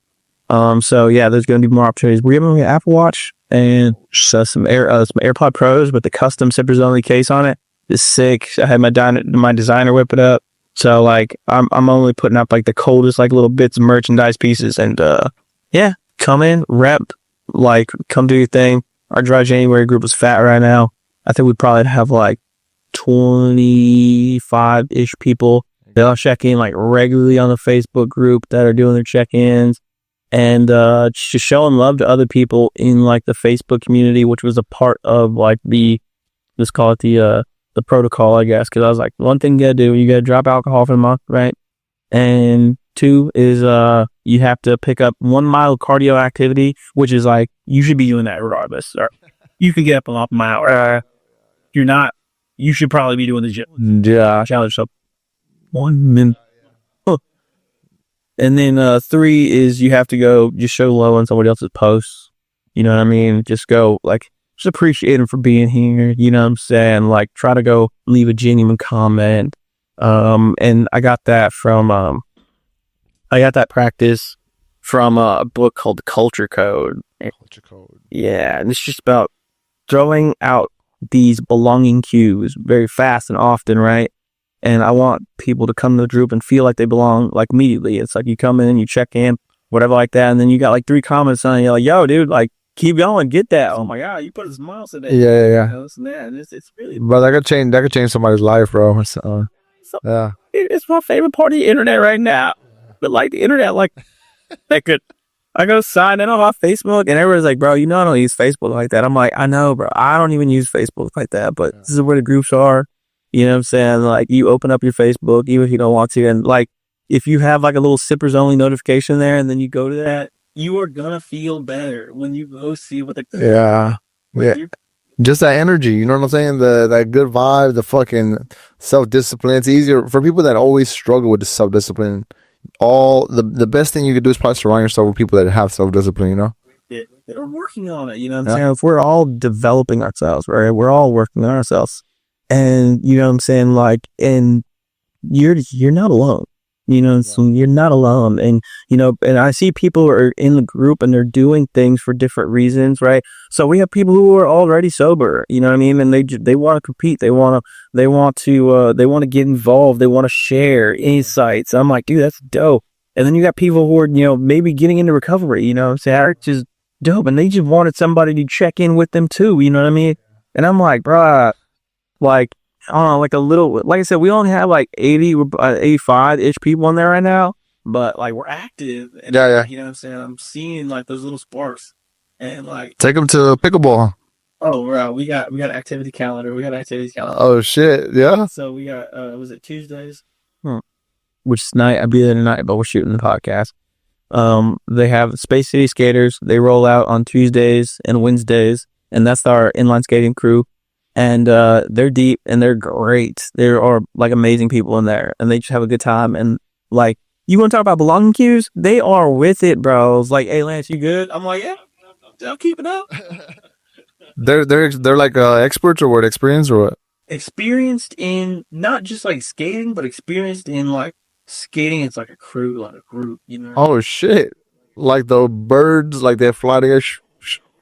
So yeah, there's gonna be more opportunities. We're giving away an Apple Watch and some AirPod Pros with the custom Sippers Only case on it. It's sick. I had my designer whip it up. So like I'm only putting up like the coldest like little bits of merchandise pieces, and yeah, come in, rep like come do your thing. Our dry January group is fat right now. I think we probably have like 25-ish people. They all check in like regularly on the Facebook group that are doing their check-ins and just showing love to other people in like the Facebook community, which was a part of like let's call it the protocol, I guess. Cause I was like, one thing you gotta do, you gotta drop alcohol for the month, right? And two is you have to pick up 1 mile cardio activity, which is like you should be doing that regardless. Or you can get up and off a mile. You're not. You should probably be doing the gym. Yeah, challenge yourself. 1 minute. Huh. And then three is you have to go just show love on somebody else's posts. You know what I mean? Just go like just appreciate them for being here. You know what I'm saying? Like try to go leave a genuine comment. And I got that practice from a book called The Culture Code. Culture code. Yeah, and it's just about throwing out these belonging cues very fast and often, right? And I want people to come to the group and feel like they belong like immediately. It's like you come in, you check in, whatever like that, and then you got like 3 comments on it. You're like, yo, dude, like keep going, get that. Oh my god, you put a smile today. Yeah. You know, it's really. But that could change somebody's life, bro. So, So, yeah. it's my favorite part of the internet right now. But like the internet, like that could. I go sign in on my Facebook, and everyone's like, "Bro, you know I don't use Facebook like that." I'm like, "I know, bro. I don't even use Facebook like that, but this is where the groups are." You know what I'm saying? Like, you open up your Facebook, even if you don't want to, and like, if you have like a little sippers only notification there, and then you go to that, you are gonna feel better when you go see what the Yeah. Just that energy, you know what I'm saying? That good vibe, the fucking self discipline. It's easier for people that always struggle with the self discipline. All the best thing you could do is probably surround yourself with people that have self discipline. You know? They're working on it. You know what I'm saying? If we're all developing ourselves, right? We're all working on ourselves, and you know what I'm saying? Like, and you're not alone. You know, so you're not alone. And, you know, and I see people are in the group and they're doing things for different reasons, right? So we have people who are already sober, you know what I mean? And they want to compete. They want to get involved. They want to share insights. I'm like, dude, that's dope. And then you got people who are, you know, maybe getting into recovery, you know what I'm saying? Which is dope. And they just wanted somebody to check in with them too, you know what I mean? And I'm like, bruh, like, like a little, like I said, we only have like 85-ish people on there right now, but like we're active. And, Yeah. you know what I'm saying? I'm seeing like those little sparks and like, Take them to pickleball. oh, bro, we got activity calendar. Oh shit, yeah. So we got, was it Tuesdays? Which night? I'll be there tonight, but we're shooting the podcast. They have Space City Skaters. They roll out on Tuesdays and Wednesdays, and that's our inline skating crew. And they're deep and they're great. There are like amazing people in there, and they just have a good time. And like, you want to talk about belonging cues? They are with it, bro. It's like, hey, Lance, you good? I'm like, yeah, I'll keep it up. They're like experts or what? Experience or what? Experienced in not just like skating, but experienced in like skating. It's like a crew, like a group, you know. Oh shit! Like the birds, like they fly together.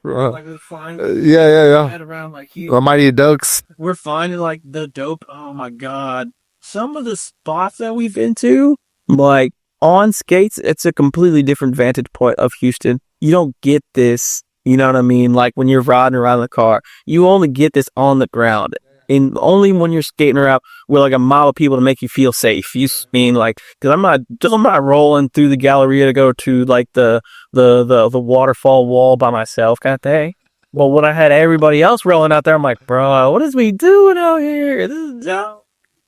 Like they're flying. Yeah. Around like The Mighty Ducks. we're finding like the dope. Oh my god, some of the spots that we've been to, like on skates, it's a completely different vantage point of Houston. You don't get this, you know what I mean? Like when you're riding around in the car, you only get this on the ground. And only when you're skating around with like a mob of people to make you feel safe. You mean like, because I'm not rolling through the Galleria to go to like the waterfall wall by myself kind of thing. Well, when I had everybody else rolling out there, I'm like, bro, what is we doing out here? This is dope.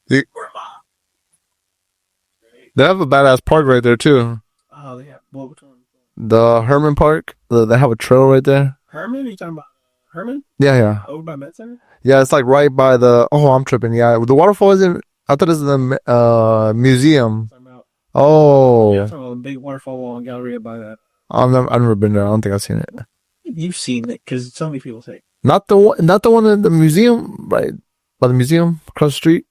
They have a badass park right there too. Oh yeah, what one? The Herman Park. They have a trail right there. Herman? Are you talking about Herman? Yeah. Over by Med Center? Yeah, it's like right by the. Oh, I'm tripping. Yeah, the waterfall isn't. I thought it was in the museum. Oh, Yeah, I'm talking about the big waterfall wall in Galleria by that. I've never been there. I don't think I've seen it. You've seen it because so many people say. Not the one in the museum, right by the museum across the street.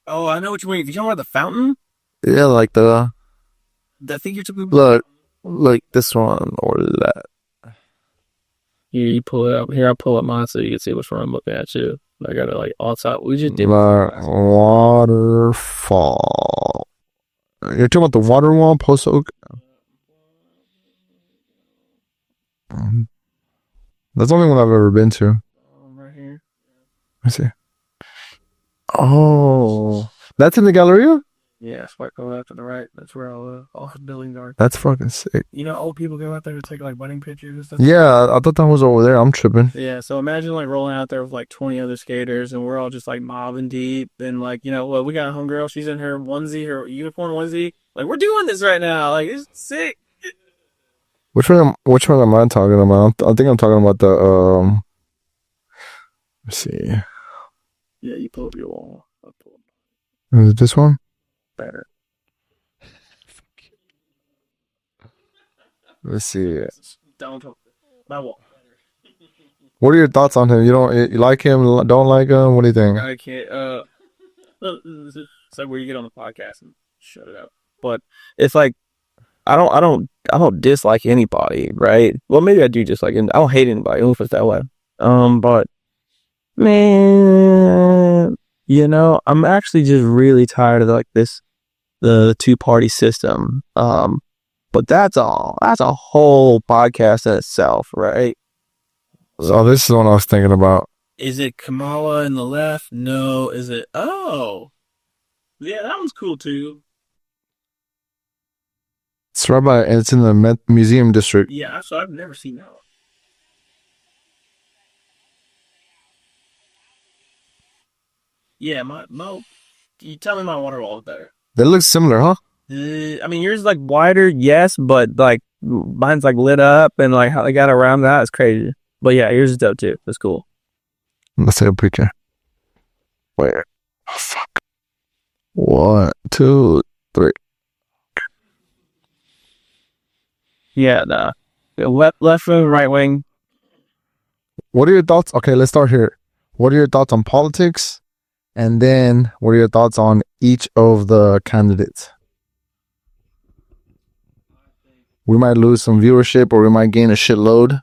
Oh, I know what you mean. You talking about the fountain? Yeah, like the. I think you're talking about. Look, like this one or that. Here, you pull it up. Here, I'll pull up mine so you can see which one I'm looking at too. I got it like all top. We just did waterfall. You're talking about the water wall, post oak. That's the only one I've ever been to. Right here. Let me see. Oh, that's in the Galleria? Yeah, swipe go out to the right. That's where all the buildings are. That's fucking sick. You know, old people go out there to take like wedding pictures and stuff. Yeah, I thought that was over there. I'm tripping. Yeah, so imagine like rolling out there with like 20 other skaters and we're all just like mobbing deep and like, you know, well, we got a homegirl, she's in her onesie, her uniform onesie. Like, we're doing this right now. Like, it's sick. Which one am I talking about? I think I'm talking about the let's see. Yeah, you pull up your wall. I'll pull up Is it this one? better. Let's see. Don't talk. My wall. What are your thoughts on him? You like him? Don't like him? What do you think? I can't. It's like where you get on the podcast and shut it up. But it's like I don't dislike anybody, right? Well, maybe I do dislike him. I don't hate anybody. Let me put it that way. But man, you know, I'm actually just really tired of like the two-party system. But that's all. That's a whole podcast in itself, right? Oh, this is the one I was thinking about. Is it Kamala in the left? No. Is it? Oh, yeah, that one's cool too. It's right by, and it's in the museum district. Yeah, so I've never seen that one. Yeah, my you tell me my water wall is better. They look similar, huh? I mean, yours is like wider, yes, but like mine's like lit up and like how they got around that is crazy. But yeah, yours is dope too. That's cool. Let's take a picture. Wait. Oh, fuck. 1, 2, 3. Yeah, nah. Left wing, right wing. What are your thoughts? Okay, let's start here. What are your thoughts on politics? And then what are your thoughts on each of the candidates? We might lose some viewership or we might gain a shitload.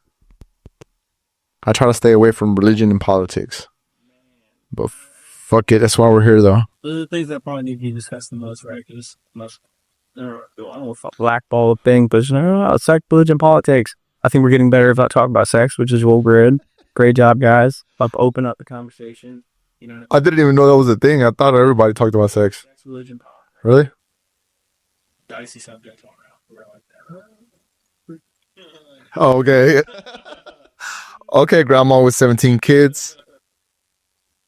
I try to stay away from religion and politics. But fuck it, that's why we're here though. The things that probably need to be discussed the most, right? Because most, I don't know if I blackball the thing, but no, sex, religion, politics. I think we're getting better about talking about sex, which is what we're in. Great job, guys. Open up the conversation. You know, I didn't even know that was a thing. I thought everybody talked about sex. sex, religion, politics. Really? Dicey subject all around. Like that. Oh, okay. Okay, grandma with 17 kids.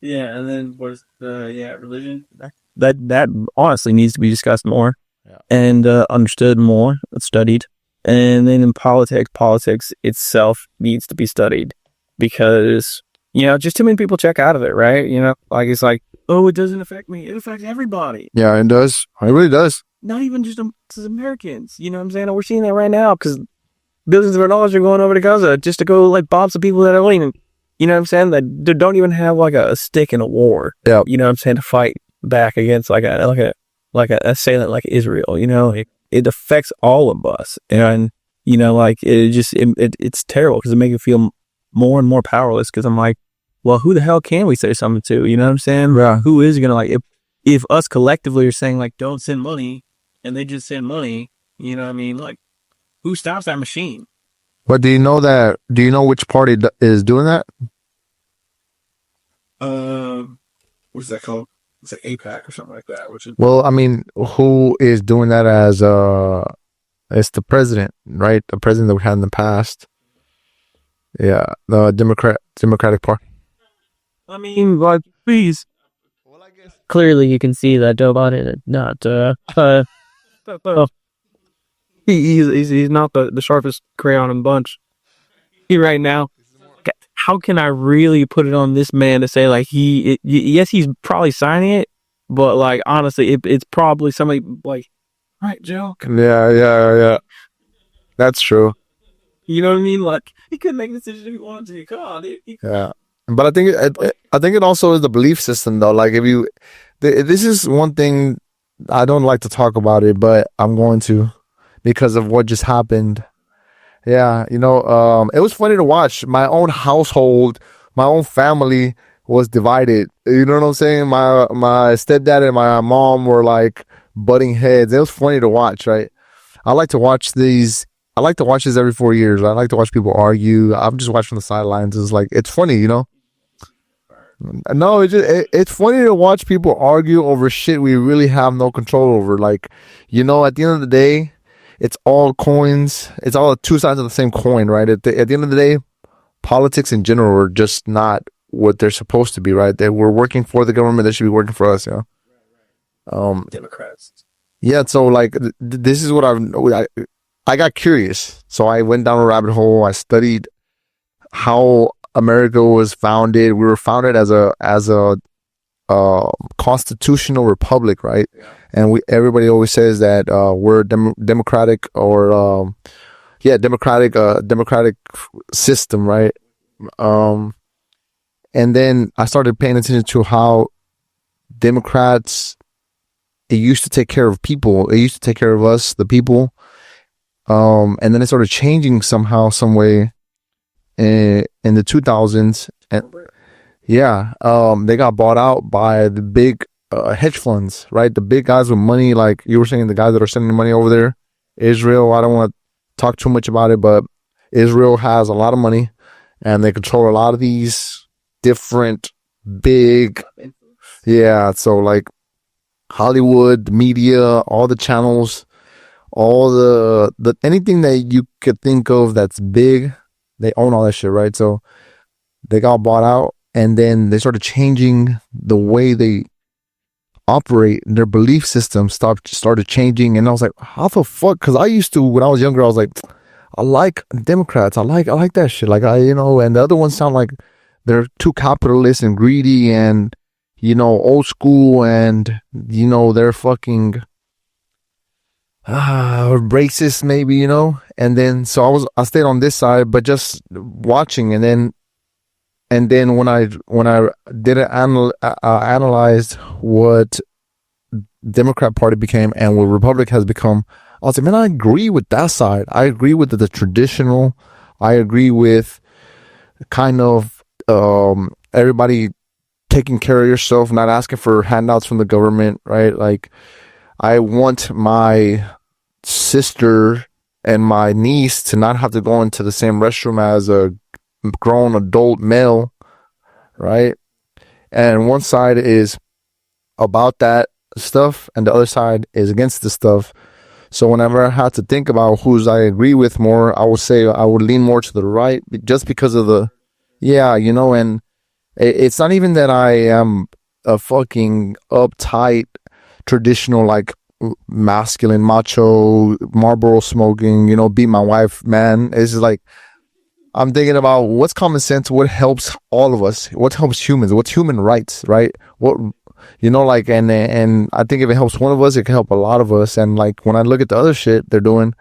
Yeah, and then what's religion? That honestly needs to be discussed more, Yeah. and understood more, studied. And then in politics itself needs to be studied because, you know, just too many people check out of it, right? You know, like it's like, oh, it doesn't affect me. It affects everybody. Yeah, it does. It really does. Not even just Americans. You know what I'm saying? We're seeing that right now because billions of dollars are going over to Gaza just to go like bomb some people that are leaning. You know what I'm saying? That don't even have like a stick in a war. Yeah. You know what I'm saying? To fight back against like a assailant like Israel. You know, it affects all of us, and you know, like it's terrible because it makes you feel more and more powerless. Because I'm like, well, who the hell can we say something to? You know what I'm saying? Yeah. Who is gonna like if us collectively are saying like don't send money, and they just send money? You know what I mean? Like, who stops that machine? But do you know which party is doing that? What's that called? It's like APAC or something like that. Which is Well, I mean, who is doing that as it's the president, right? The president that we had in the past. Yeah, the Democratic Party. I mean, like, please. Well, I guess Clearly, you can see that Joe Biden is not. He's not the sharpest crayon in the bunch. He right now. How can I really put it on this man to say like yes, he's probably signing it, but like honestly, it's probably somebody like, all right, Joe. Yeah. That's true. You know what I mean? Like he couldn't make a decision if he wanted to. Come on, dude. Yeah, but I think it also is the belief system though. Like this is one thing I don't like to talk about it, but I'm going to because of what just happened. Yeah, you know, it was funny to watch. My own household, my own family was divided. You know what I'm saying? My stepdad and my mom were like butting heads. It was funny to watch, right? I like to watch these I like to watch this every 4 years. I like to watch people argue. I'm just watching the sidelines. It's like it's funny, you know. No, it's funny to watch people argue over shit we really have no control over. Like, you know, at the end of the day, it's all coins. It's all two sides of the same coin, right? At the end of the day, politics in general are just not what they're supposed to be, right? They we're working for the government. They should be working for us, you know. Democrats. Yeah. So like, this is what I got curious. So I went down a rabbit hole. I studied how America was founded. We were founded as a constitutional republic, right? Yeah. And we everybody always says that we're democratic or yeah, democratic system, right? Um, and then I started paying attention to how Democrats, it used to take care of people. It used to take care of us, the people. And then it started changing somehow, some way in the 2000s. And yeah, they got bought out by the big hedge funds, right? The big guys with money, like you were saying, the guys that are sending money over there. Israel, I don't want to talk too much about it, but Israel has a lot of money and they control a lot of these different big, yeah. So like Hollywood, the media, all the channels, all the anything that you could think of that's big, they own all that shit, right? So they got bought out and then they started changing the way they operate. Their belief system started changing, and I was like, how the fuck? Because I used to, when I was younger, I was like, I like Democrats, I like that shit, like I, you know. And the other ones sound like they're too capitalist and greedy and, you know, old school, and you know, they're fucking racist maybe, you know. And then so I stayed on this side, but just watching. And then when I did it, analyzed what Democrat Party became and what Republic has become, I was like, man, I agree with that side. I agree with the traditional. I agree with kind of everybody taking care of yourself, not asking for handouts from the government, right? Like, I want my sister and my niece to not have to go into the same restroom as a grown adult male, right? And one side is about that stuff and the other side is against the stuff. So whenever I had to think about whose I agree with more, I would say I would lean more to the right, just because of the, yeah, you know. And it's not even that I am a fucking uptight traditional, like masculine macho Marlboro smoking, you know, beat my wife man. It's just like, I'm thinking about what's common sense, what helps all of us, what helps humans, what's human rights, right? What, you know, like, and I think if it helps one of us, it can help a lot of us. And like, when I look at the other shit they're doing,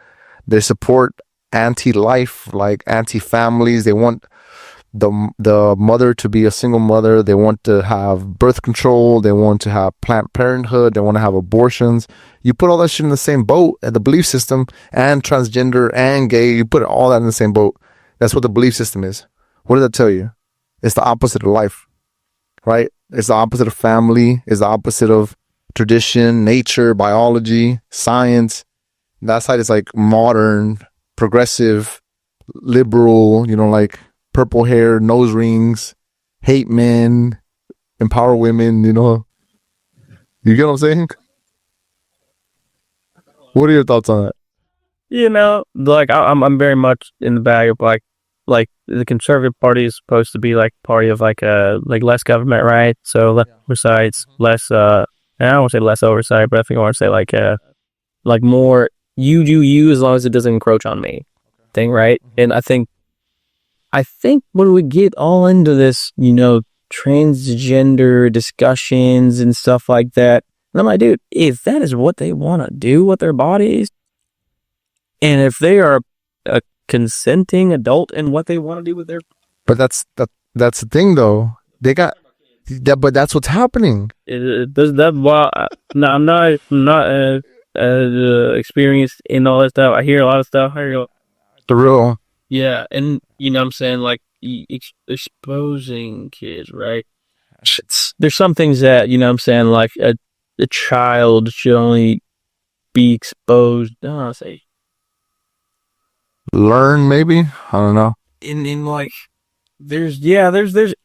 they support anti-life, like anti-families. They want the mother to be a single mother. They want to have birth control. They want to have Planned Parenthood. They want to have abortions. You put all that shit in the same boat, and the belief system, and transgender and gay, you put all that in the same boat. That's what the belief system is. What does that tell you? It's the opposite of life, right? It's the opposite of family. It's the opposite of tradition, nature, biology, science. That side is like modern, progressive, liberal, you know, like purple hair, nose rings, hate men, empower women, you know. You get what I'm saying? What are your thoughts on that? You know, like I'm very much in the bag of like the Conservative Party is supposed to be like party of like less government, right? So less oversight, less I don't want to say less oversight, but I think I want to say like more you do you as long as it doesn't encroach on me thing, right? And I think when we get all into this, you know, transgender discussions and stuff like that, and I'm like, dude, if that is what they want to do with their bodies, and if they are a consenting adult in what they want to do with their, But that's the thing though. They got that, but that's what's happening. does that, well, no, I'm not experienced in all that stuff. I hear a lot of stuff. The real, Yeah, and you know what I'm saying, like exposing kids, right? There's some things that, you know what I'm saying, like a child should only be exposed. I don't want to say Learn maybe. I don't know. in like there's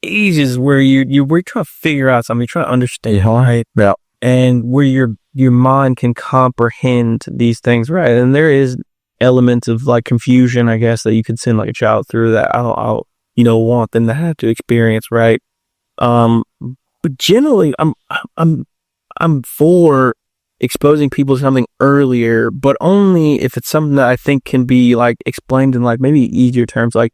ages where we're trying to figure out something, you're trying to understand, right? Yeah. And where your mind can comprehend these things, right? And there is elements of like confusion, I guess, that you could send like a child through that I don't want them to have to experience, right? Um, but generally, I'm I'm for exposing people to something earlier, but only if it's something that I think can be like explained in like maybe easier terms, like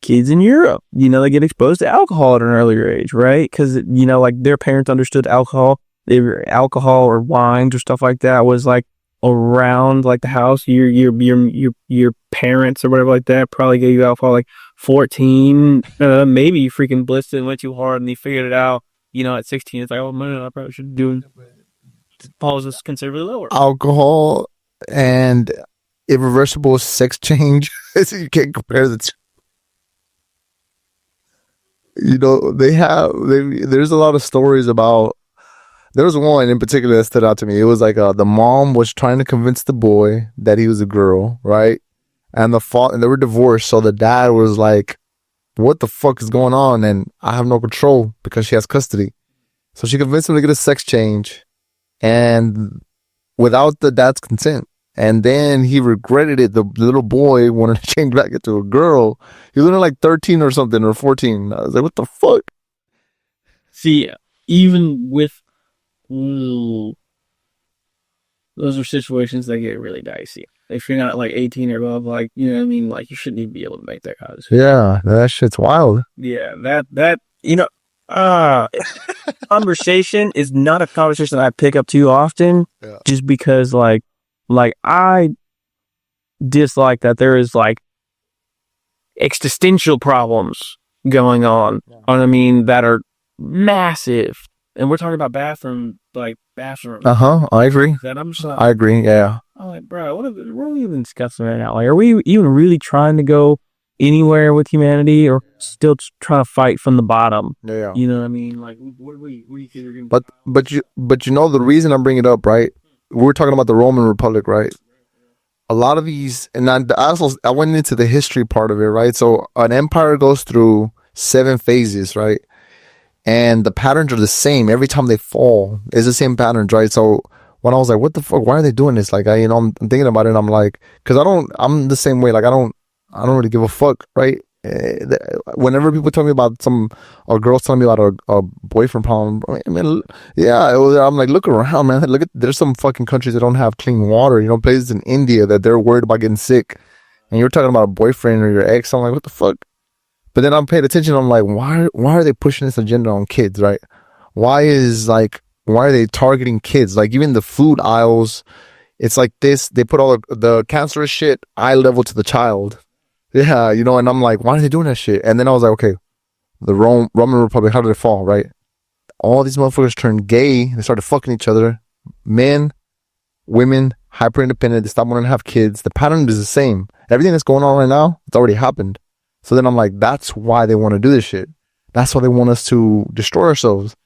kids in Europe, they get exposed to alcohol at an earlier age, right? Because like their parents understood alcohol or wines or stuff like that was like around like the house. Your parents or whatever like that probably gave you alcohol like 14, maybe you freaking blitzed it and went too hard and you figured it out. At 16, it's like, oh man, I probably should do pause considerably lower. Alcohol and irreversible sex change. You can't compare the two. There's a lot of stories about. There was one in particular that stood out to me. It was like the mom was trying to convince the boy that he was a girl, right? And they were divorced, so the dad was like, "What the fuck is going on?" And I have no control because she has custody. So she convinced him to get a sex change, and without the dad's consent. And then he regretted it. The little boy wanted to change back into a girl. He was only like 13 or something or 14. I was like, what the fuck? See, even with ooh, those are situations that get really dicey. If you're not like 18 or above, like what I mean, like you shouldn't even be able to make that kind of decision. Yeah, that shit's wild. Yeah, that uh conversation is not a conversation that I pick up too often, Yeah. just because like I dislike that there is like existential problems going on. Yeah. I mean, that are massive, and we're talking about bathroom. I agree. That I'm just I agree. Yeah. I'm like, bro, what are we even discussing right now? Like, are we even really trying to go anywhere with humanity, or still trying to fight from the bottom? Yeah. Yeah. You know what I mean? Like, what are you figuring? But the reason I'm bringing it up, right? We're talking about the Roman Republic, right? A lot of these, and I went into the history part of it, right? So an empire goes through 7 phases, right? And the patterns are the same every time they fall. It's the same patterns, right? So when I was like, "What the fuck? Why are they doing this?" Like, I'm thinking about it. And I'm like, because I'm the same way. Like, I don't really give a fuck, right? Whenever people tell me about or girls telling me about a boyfriend problem, I mean, yeah, I'm like, look around, man. There's some fucking countries that don't have clean water. Places in India that they're worried about getting sick, and you're talking about a boyfriend or your ex. I'm like, what the fuck? But then I'm paying attention. I'm like, why are they pushing this agenda on kids, right? Why are they targeting kids? Like even the food aisles, it's like this. They put all the cancerous shit eye level to the child. Yeah, and I'm like, why are they doing that shit? And then I was like, okay, the Roman Republic, how did it fall, right? All these motherfuckers turned gay. They started fucking each other. Men, women, hyper independent. They stopped wanting to have kids. The pattern is the same. Everything that's going on right now, it's already happened. So then I'm like, that's why they want to do this shit. That's why they want us to destroy ourselves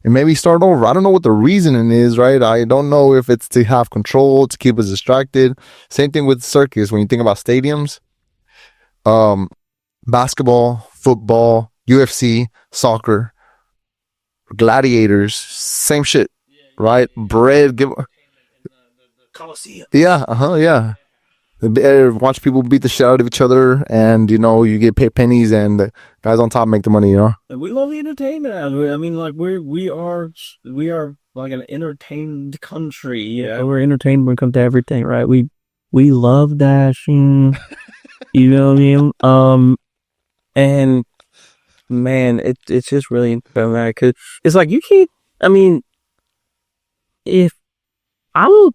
and maybe start over. I don't know what the reasoning is, right? I don't know if it's to have control, to keep us distracted. Same thing with circus. When you think about stadiums, um, basketball, football, UFC, soccer, gladiators, same shit, right? Bread, Coliseum. yeah, yeah. Watch people beat the shit out of each other, and you get paid pennies, and the guys on top make the money. We love the entertainment. I mean, like we are like an entertained country. Yeah, we're entertained when it comes to everything, right? We love dashing. You know what I mean? And man, it's just really problematic because it's like you can't. I mean, if I will,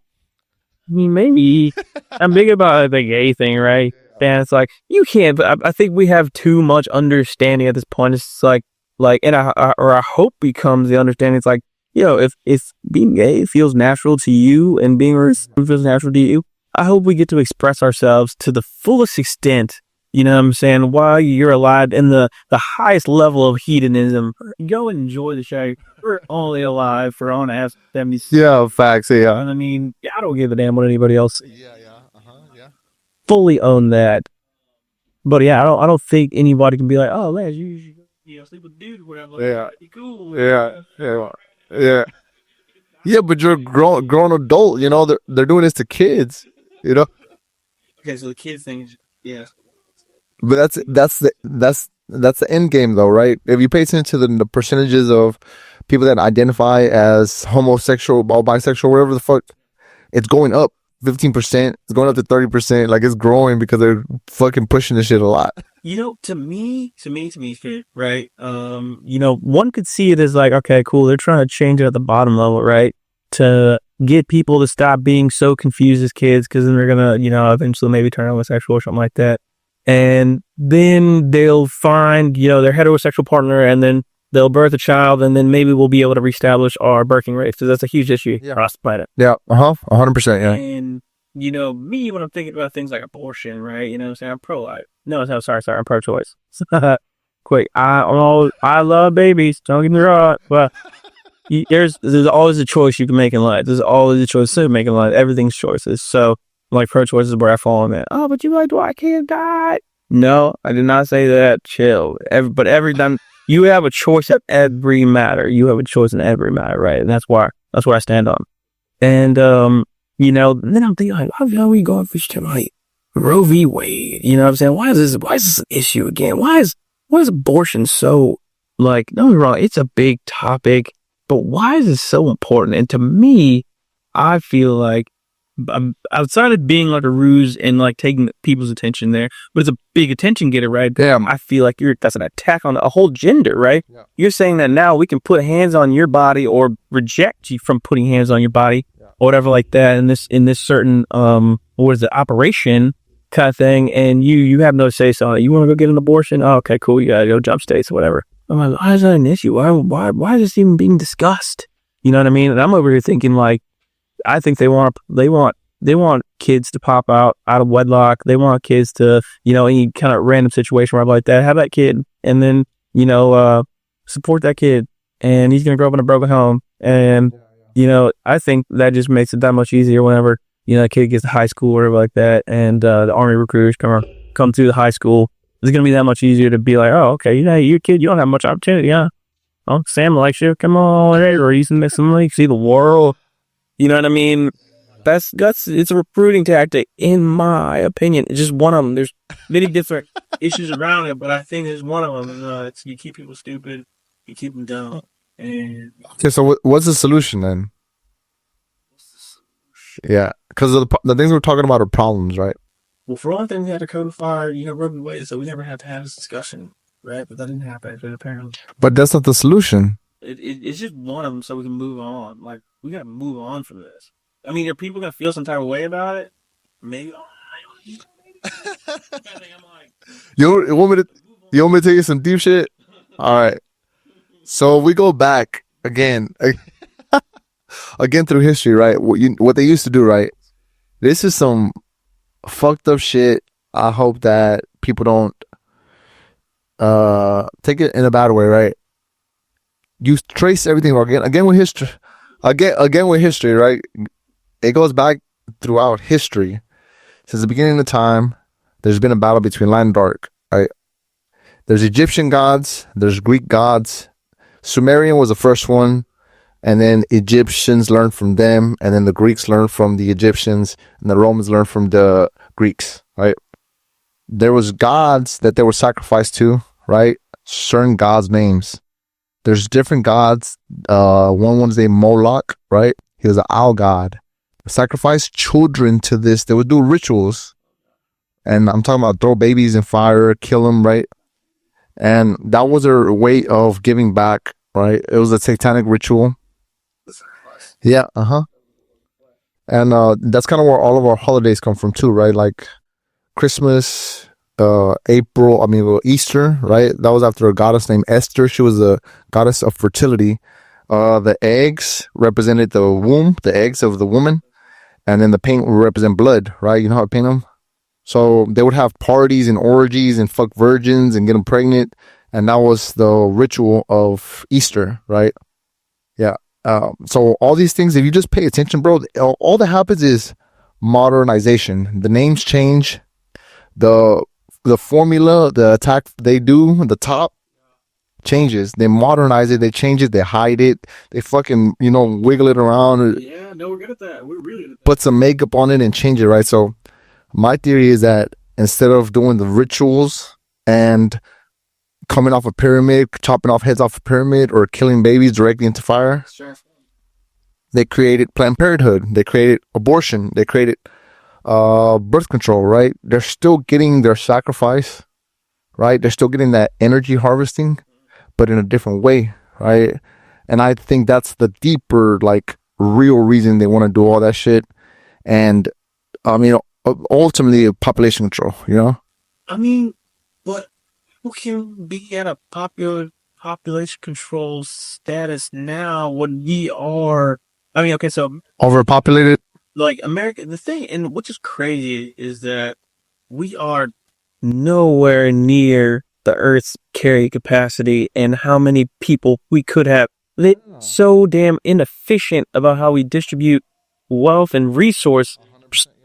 I mean, maybe I'm big about the gay thing, right? And it's like you can't. But I think we have too much understanding at this point. It's and I hope becomes the understanding. It's like if being gay feels natural to you and being feels natural to you, I hope we get to express ourselves to the fullest extent. You know what I'm saying? While you're alive in the highest level of hedonism, go enjoy the show. We're only alive for on ass 70. Yeah, facts. Yeah. I mean, I don't give a damn what anybody else. Yeah, yeah, yeah. fully own that. But yeah, I don't think anybody can be like, oh man, you sleep with a dude or whatever. Like, Yeah, that'd be cool. yeah. Yeah, but you're a grown adult. You know, they're doing this to kids. You know, Okay, so the kids thing is, yeah. but that's the end game though, right? If you pay attention to the percentages of people that identify as homosexual or bisexual, whatever the fuck, it's going up 15%. It's going up to 30%. Like it's growing because they're fucking pushing this shit a lot. Right? One could see it as like, okay, cool. They're trying to change it at the bottom level, right? To get people to stop being so confused as kids, because then they're gonna, eventually maybe turn homosexual or something like that. And then they'll find, their heterosexual partner, and then they'll birth a child, and then maybe we'll be able to reestablish our birthing rates, because that's a huge issue across the planet. Yeah. 100%. Yeah. And me, when I'm thinking about things like abortion, right? I'm saying I'm pro-life. No, sorry, I'm pro-choice. Quick, I love babies. Don't get me wrong, but there's always a choice you can make in life. There's always a choice to make in life. Everything's choices. So, like, pro-choice is where I fall on that. Oh, but you like, why can't die? No, I did not say that. Chill. But every time you have a choice at every matter. You have a choice in every matter, right? And that's where I stand on. And then I'm thinking, like, how are we going for shit like Roe v. Wade? You know what I'm saying? Why is this an issue again? Why is abortion so, like, don't get me wrong, it's a big topic, but why is it so important? And to me, I feel like, outside of being like a ruse and like taking people's attention there, but it's a big attention getter, right? Damn. I feel like that's an attack on a whole gender, right? Yeah. You're saying that now we can put hands on your body or reject you from putting hands on your body or whatever like that in this certain operation kind of thing, and you have no say so. You want to go get an abortion? Oh, okay, cool. You gotta go jump states or whatever. I'm like, why is that an issue? Why is this even being discussed? You know what I mean? And I'm over here thinking, like, I think they want kids to pop out of wedlock. They want kids to, any kind of random situation where I'm like that, have that kid, and then, support that kid, and he's going to grow up in a broken home. And, I think that just makes it that much easier whenever, a kid gets to high school or whatever like that, and the Army recruiters come through the high school. It's going to be that much easier to be like, oh, okay, you're a kid, you don't have much opportunity, huh? Oh, Sam likes you, come on, or you can see the world. You know what I mean? It's a recruiting tactic, in my opinion. It's just one of them. There's many different issues around it, but I think there's one of them. It's you keep people stupid, you keep them dumb. And okay, so what's the solution then? Yeah, because the things we're talking about are problems, right? Well, for one thing, we had to codify, Roe v. Wade, so we never had to have this discussion, right? But that didn't happen, apparently. But that's not the solution. It's just one of them, so we can move on. Like, we gotta move on from this. I mean, are people gonna feel some type of way about it? Maybe. You want me to tell you some deep shit? All right. So we go back again through history, right? What they used to do, right? This is some fucked up shit. I hope that people don't take it in a bad way, right? You trace everything again with history. Again with history, right? It goes back throughout history. Since the beginning of time, there's been a battle between light and dark, right? There's Egyptian gods, there's Greek gods. Sumerian was the first one, and then Egyptians learned from them, and then the Greeks learned from the Egyptians, and the Romans learned from the Greeks, right? There was gods that they were sacrificed to, right? Certain gods' names. There's different gods. One was named Moloch, right? He was an owl god. Sacrifice children to this. They would do rituals, and I'm talking about throw babies in fire, kill them, right? And that was their way of giving back, right? It was a satanic ritual. Yeah, and that's kind of where all of our holidays come from too, right? Like Christmas, Easter, right? That was after a goddess named Esther. She was a goddess of fertility. The eggs represented the womb, the eggs of the woman. And then the paint would represent blood, right? You know how to paint them? So they would have parties and orgies and fuck virgins and get them pregnant. And that was the ritual of Easter, right? Yeah. So all these things, if you just pay attention, bro, all that happens is modernization. The names change, the the formula, the attack they do, the top changes. They modernize it, they change it, they hide it, they fucking wiggle it around, Yeah, no, we're good at that. We're really good at that. put some makeup on it and change it, right? So my theory is that instead of doing the rituals and coming off a pyramid, chopping off heads off a pyramid, or killing babies directly into fire, Sure. they created Planned Parenthood, they created abortion, they created birth control, right? They're still getting their sacrifice, right? They're still getting that energy harvesting, but in a different way, right? And I think that's the deeper, like, real reason they want to do all that shit. And ultimately, population control. I mean, but who can be at a popular population control status now when we are? I mean, okay, so Overpopulated. like America, the thing, and which is crazy is that we are nowhere near the Earth's carrying capacity and how many people we could have. They're so damn inefficient about how we distribute wealth and resource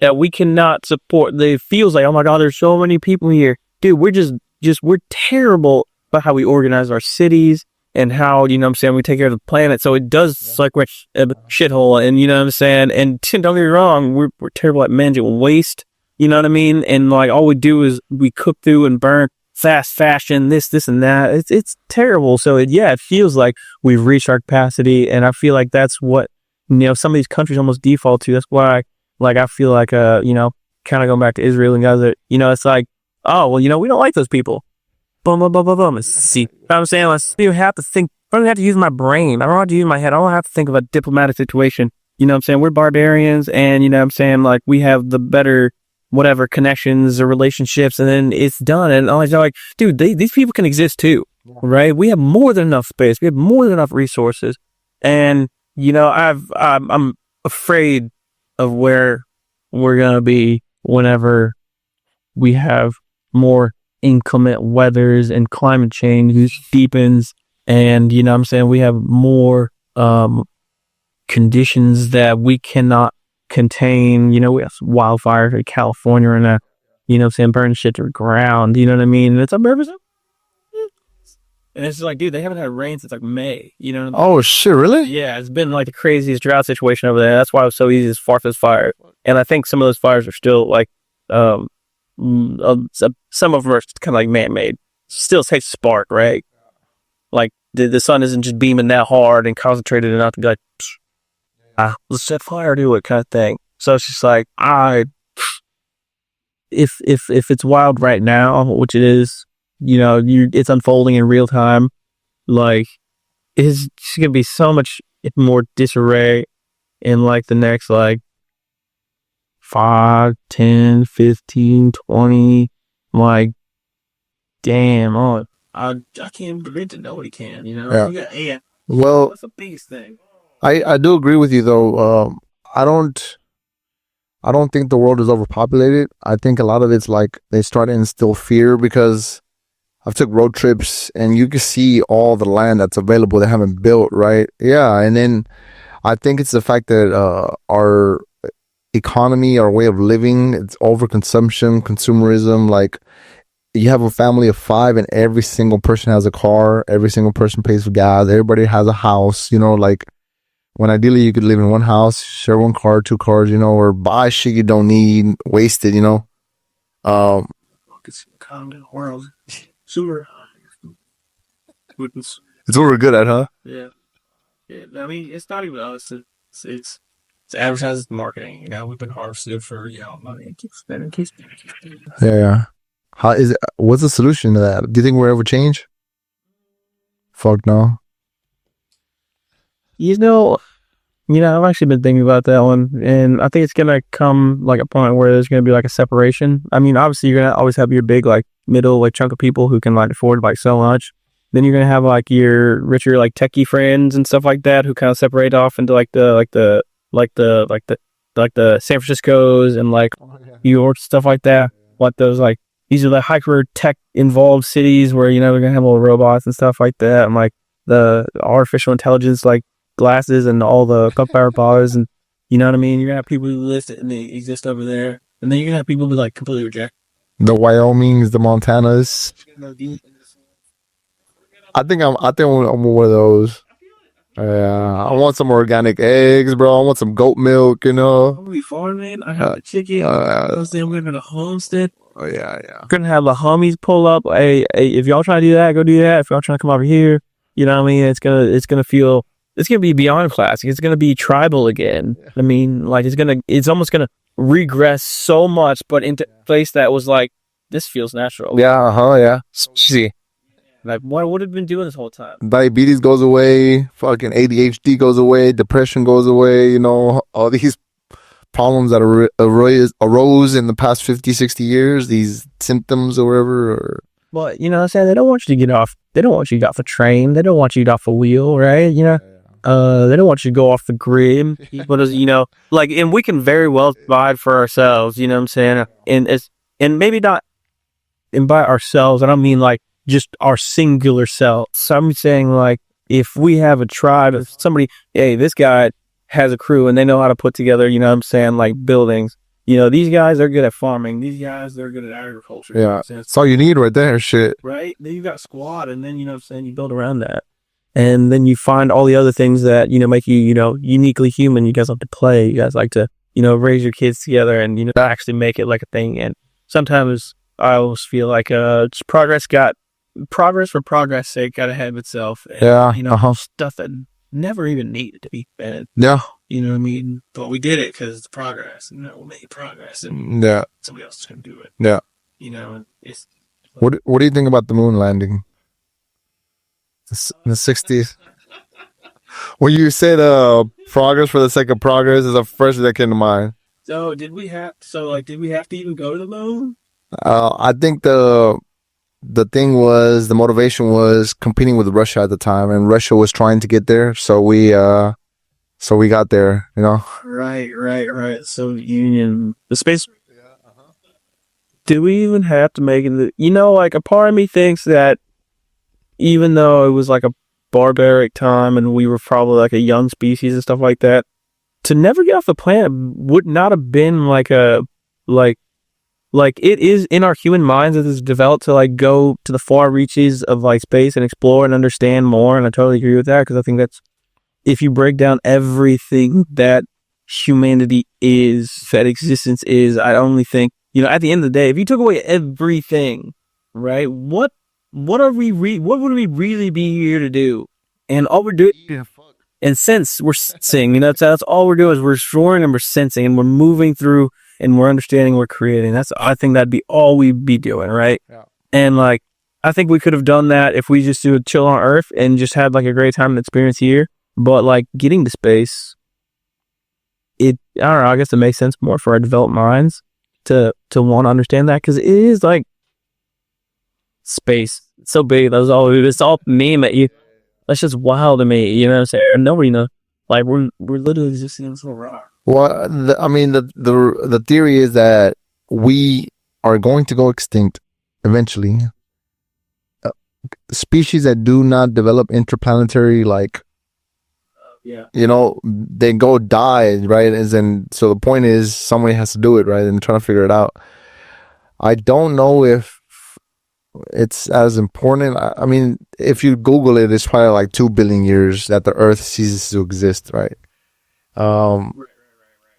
that we cannot support. It feels like, oh my God, there's so many people here. Dude, we're terrible about how we organize our cities and how, you know what I'm saying, we take care of the planet. So it does like we're a shithole, and you know what I'm saying? And don't get me wrong, we're terrible at managing waste, you know what I mean? And like all we do is we cook through and burn fast fashion, this and that. It's terrible. So it feels like we've reached our capacity, and I feel like that's what, some of these countries almost default to. That's why, like, I feel like, kind of going back to Israel and Gaza, it's like, oh, well, we don't like those people. Boom, boom, boom, boom, boom. See, you know what I'm saying? I still have to think. I don't have to use my brain. I don't have to use my head. I don't have to think of a diplomatic situation. You know what I'm saying? We're barbarians, and you know what I'm saying? Like, we have the better whatever connections or relationships, and then it's done. And I was like, dude, these people can exist too, right? We have more than enough space. We have more than enough resources. And, I'm afraid of where we're going to be whenever we have more inclement weathers and climate change deepens, and what I'm saying, we have more conditions that we cannot contain. We have wildfires in California and what I'm saying, burning shit to the ground, you know what I mean? And it's a purpose. And it's like, dude, they haven't had rain since like May, you know what I mean? Oh shit, really? Yeah, it's been like the craziest drought situation over there. That's why it was so easy to spark those fires. And I think some of those fires are still like some of them are kind of like man-made. Still takes spark, right? Like the sun isn't just beaming that hard and concentrated enough to be like, let's set fire to it, kind of thing. So it's just like, if it's wild right now, which it is, it's unfolding in real time. Like, it's just gonna be so much more disarray in like the next like 5, 10, 15, 20, like, damn, I can't predict it. Nobody can, Yeah. You got AI. Well, That's the biggest thing. I do agree with you though. I don't think the world is overpopulated. I think a lot of it's like they start to instill fear, because I've took road trips and you can see all the land that's available they haven't built, right? Yeah, and then I think it's the fact that our economy, our way of living, it's overconsumption, consumerism. Like, you have a family of 5 and every single person has a car, every single person pays for gas, everybody has a house, like, when ideally you could live in one house, share one car, 2 cars, or buy shit you don't need, waste it. Um, It's kind of world. Super. it's what we're good at, huh? Yeah. Yeah. I mean, it's not even us. It's advertising and marketing. We've been harvested for money. Keep spending, keep spending, keep spending. Yeah, yeah. How is it? What's the solution to that? Do you think we'll ever change? Fuck no. You know, I've actually been thinking about that one, and I think it's gonna come like a point where there's gonna be like a separation. I mean, obviously, you're gonna always have your big like middle like chunk of people who can like afford like so much. Then you're gonna have like your richer like techie friends and stuff like that who kind of separate off into like the San Franciscos and like New York, stuff like that. Like those like these are the hyper tech involved cities where they're gonna have little robots and stuff like that, and like the artificial intelligence like glasses and all the gunpowder bars, and you know what I mean. You're gonna have people who list it and they exist over there, and then you're gonna have people who like completely reject. The Wyomings, the Montanas. I think I'm one of those. Yeah, I want some organic eggs, bro. I want some goat milk, you know. I'm gonna be farming. I have a chicken. I'm saying we're gonna homestead. Oh yeah, yeah. We're gonna have the homies pull up. Hey, if y'all trying to do that, go do that. If y'all trying to come over here, you know what I mean? It's gonna be beyond classic. It's gonna be tribal again. I mean, like it's almost gonna regress so much, but into a place that was like, this feels natural. Yeah, yeah. See, Like, what would have been doing this whole time? diabetes goes away, fucking ADHD goes away, depression goes away, you know, all these problems that arose in the past 50, 60 years, these symptoms or whatever. But, you know what I'm saying? They don't want you to get off. They don't want you to get off a train. They don't want you to get off a wheel, right? You know? They don't want you to go off the grid. People, you know, like, and we can very well provide for ourselves, you know what I'm saying? And maybe not, and by ourselves, I don't mean like just our singular self. So I'm saying, like, if we have a tribe, if somebody, hey, this guy has a crew and they know how to put together, you know what I'm saying, like buildings. You know, these guys, they're good at farming. These guys, they're good at agriculture. Yeah. You know what I'm saying? That's all you need right there, shit. Right? Then you got squad, and then, you know what I'm saying, you build around that. And then you find all the other things that, you know, make you, you know, uniquely human. You guys like to play. You guys like to, you know, raise your kids together and, you know, actually make it like a thing. And sometimes I always feel like progress for progress sake got ahead of itself. And, Yeah. you know, stuff that never even needed to be invented. Yeah. You know what I mean? But we did it because it's progress. You know, we made progress, and Yeah. somebody else is going to do it. Yeah. You know, and it's. What do you think about the moon landing? In the 60s. When you said progress for the sake of progress is the first thing that came to mind. So did we have to even go to the moon? I think the the motivation was competing with Russia at the time, and Russia was trying to get there, so we got there, you know. Right. So the space. Do we even have to make it? You know, like, a part of me thinks that even though it was like a barbaric time and we were probably like a young species and stuff like that, to never get off the planet would not have been like it is in our human minds as it's developed to like go to the far reaches of like space and explore and understand more. And I totally agree with that, because I think that's, if you break down everything that humanity is, that existence is, I only think, you know, at the end of the day, if you took away everything, right, what would we really be here to do? And all we're doing, and since we're sensing, you know, that's all we're doing, is we're exploring and we're sensing and we're moving through and we're understanding, we're creating. I think that'd be all we'd be doing, right? Yeah. And like, I think we could have done that if we just would chill on Earth and just had like a great time and experience here. But like, getting to space, I don't know, I guess it makes sense more for our developed minds to want to understand that, because it is like space. It's so big. It's all meme at you. That's just wild to me. You know what I'm saying? Nobody knows. Like, we're literally just in this little rock. Well, I mean, the theory is that we are going to go extinct eventually. Species that do not develop interplanetary, like, yeah, you know, they go die, right? And so the point is, somebody has to do it, right? And trying to figure it out. I don't know if it's as important. I mean, if you Google it, it's probably like 2 billion years that the Earth ceases to exist, right?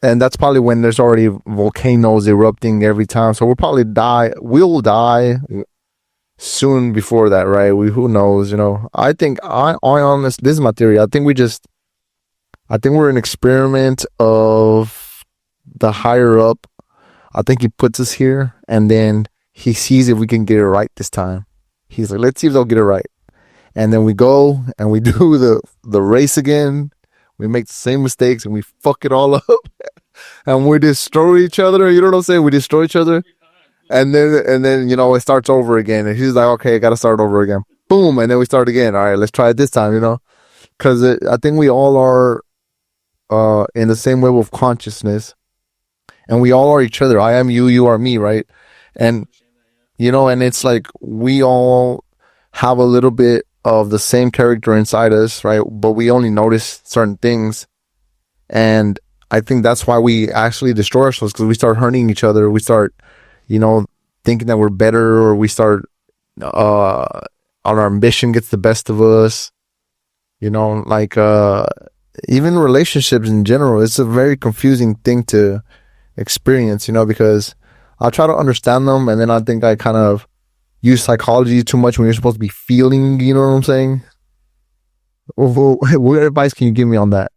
And that's probably when there's already volcanoes erupting every time. So we'll die soon before that, right? Who knows, you know? I think this is my theory. I think we're an experiment of the higher up. I think he puts us here, and then he sees if we can get it right this time. He's like, let's see if they'll get it right. And then we go and we do the race again. We make the same mistakes and we fuck it all up. And we destroy each other. You know what I'm saying? We destroy each other. And then, you know, it starts over again. And he's like, okay, got to start over again. Boom. And then we start again. All right, let's try it this time, you know? Because I think we all are in the same wave of consciousness. And we all are each other. I am you, you are me, right? And, you know, and it's like we all have a little bit of the same character inside us, right? But we only notice certain things. And I think that's why we actually destroy ourselves, because we start hurting each other. We start, you know, thinking that we're better, or we start our ambition gets the best of us. You know, like even relationships in general, it's a very confusing thing to experience, you know, because I try to understand them, and then I think I kind of use psychology too much when you're supposed to be feeling, you know what I'm saying? What advice can you give me on that?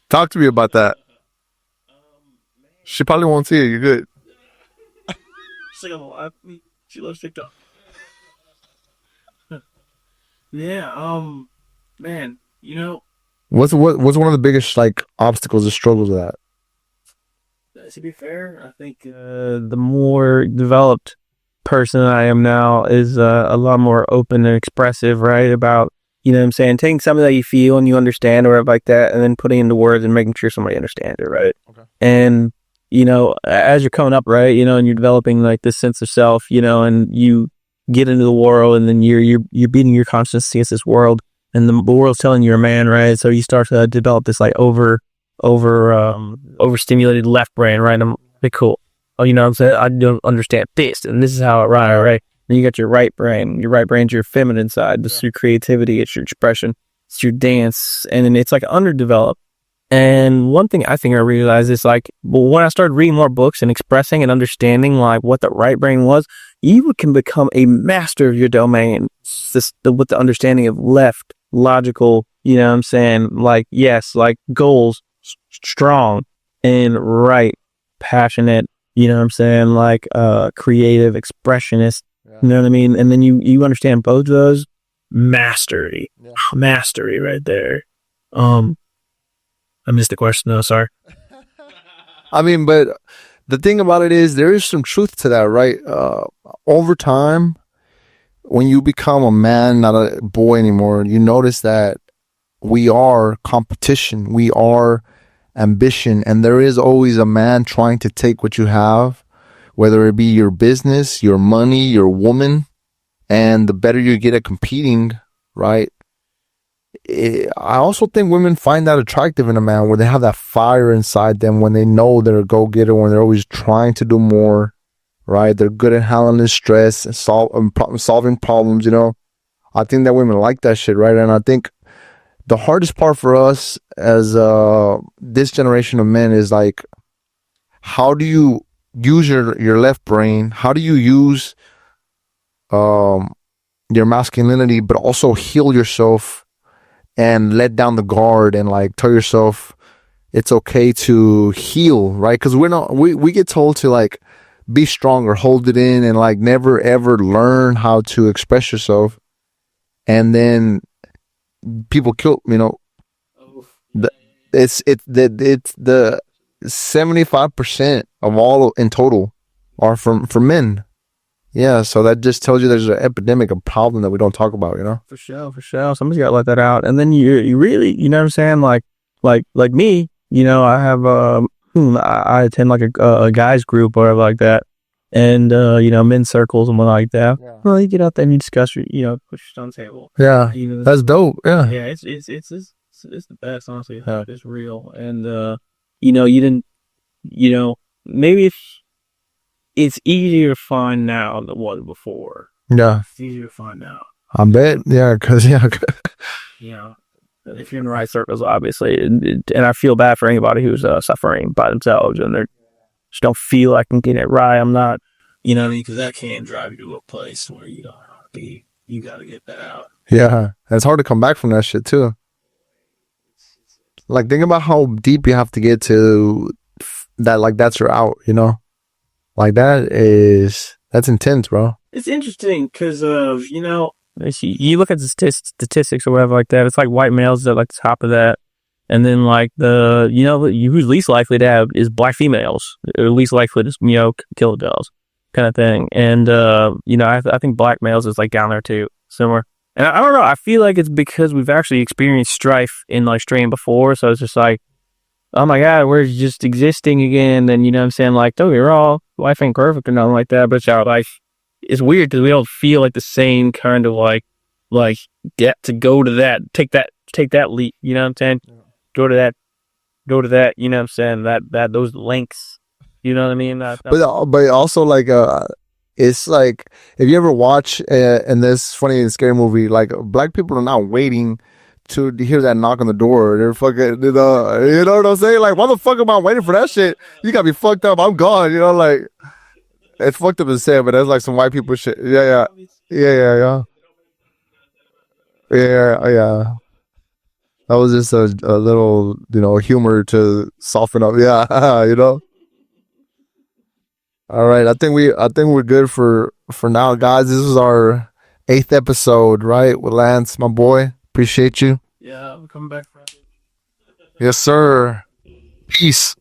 Talk to me about that. She probably won't see it. You're good. She's like, oh, she loves TikTok. Yeah, man, What's one of the biggest like obstacles or struggles of that? to be fair, I think the more developed person I am now is a lot more open and expressive, right? About, you know what I'm saying, taking something that you feel and you understand or like that, and then putting it into words and making sure somebody understands it, right? Okay. And, as you're coming up, right, and you're developing like this sense of self, and you get into the world, and then you're beating your consciousness against this world, and the world's telling you're a man, right? So you start to develop this like overstimulated left brain, right? I'm like, cool. Oh, you know what I'm saying? I don't understand this, and this is how it right? Then you got your right brain. Your right brain's your feminine side. This is your creativity. It's your expression. It's your dance, and then it's like underdeveloped. And one thing I think I realized is like, well, when I started reading more books and expressing and understanding like what the right brain was, you can become a master of your domain. With the understanding of left, logical, you know what I'm saying? Like, yes, like goals, strong, and right, passionate, you know what I'm saying? Like, creative, expressionist, you know what I mean? And then you understand both of those, mastery, mastery right there. I missed the question though, sorry. I mean, but the thing about it is there is some truth to that, right? Over time, when you become a man, not a boy anymore, you notice that we are competition, we are ambition, and there is always a man trying to take what you have, whether it be your business, your money, your woman. And the better you get at competing, right? I also think women find that attractive in a man, where they have that fire inside them, when they know they're a go-getter, when they're always trying to do more, right? They're good at handling stress and solving problems, I think that women like that shit, right? And I think the hardest part for us as this generation of men is like, how do you use your left brain? How do you use your masculinity, but also heal yourself and let down the guard, and like tell yourself it's okay to heal, right? Because we get told to like be strong or hold it in, and like never ever learn how to express yourself. And then people kill, it's the 75% of all in total are from men. Yeah, so that just tells you there's an epidemic, a problem that we don't talk about, For sure. Somebody's got to let that out. And then you really, you know what I'm saying? Like me, I have, I attend like a guys group or like that. And, men's circles and whatnot like that. Yeah. Well, you get out there and you discuss, push your on the table. Yeah. That's dope. Yeah. Yeah. It's the best, honestly. Yeah. It's real. And, you didn't, maybe it's easier to find now than it was before. Yeah. It's easier to find now. I bet. Yeah. Cause if you're in the right circles, obviously. And I feel bad for anybody who's suffering by themselves and they just don't feel like I'm getting it right. I'm not, you know what I mean? Because that can drive you to a place where you don't want to be. You got to get that out. Yeah. And it's hard to come back from that shit too. Like, think about how deep you have to get to that. Like, that's your out, Like, that's intense, bro. It's interesting because you look at the statistics or whatever like that. It's like white males at like the top of that. And then like who's least likely to have is black females, or least likely to, kill adults kind of thing. And, I think black males is like down there too, similar. And I don't know. I feel like it's because we've actually experienced strife in like strain before. So it's just like, oh my God, we're just existing again. And you know what I'm saying? Like, don't get me wrong, life ain't perfect or nothing like that. But like, it's weird because we don't feel like the same kind of like like get to go to that, take that leap. You know what I'm saying? Go to that, go to that. You know what I'm saying? That those links. You know what I mean? But also like it's like if you ever watch in this funny and scary movie, like black people are not waiting to hear that knock on the door. They're fucking, you know what I'm saying? Like, why the fuck am I waiting for that shit? You got me fucked up. I'm gone. You know, like it's fucked up to say, but that's like some white people shit. Yeah, yeah, yeah. That was just a little, humor to soften up. Yeah, you know. All right, I think we're good for now, guys. This is our 8th episode, right? With Lance, my boy. Appreciate you. Yeah, I'm coming back. Yes, sir. Peace.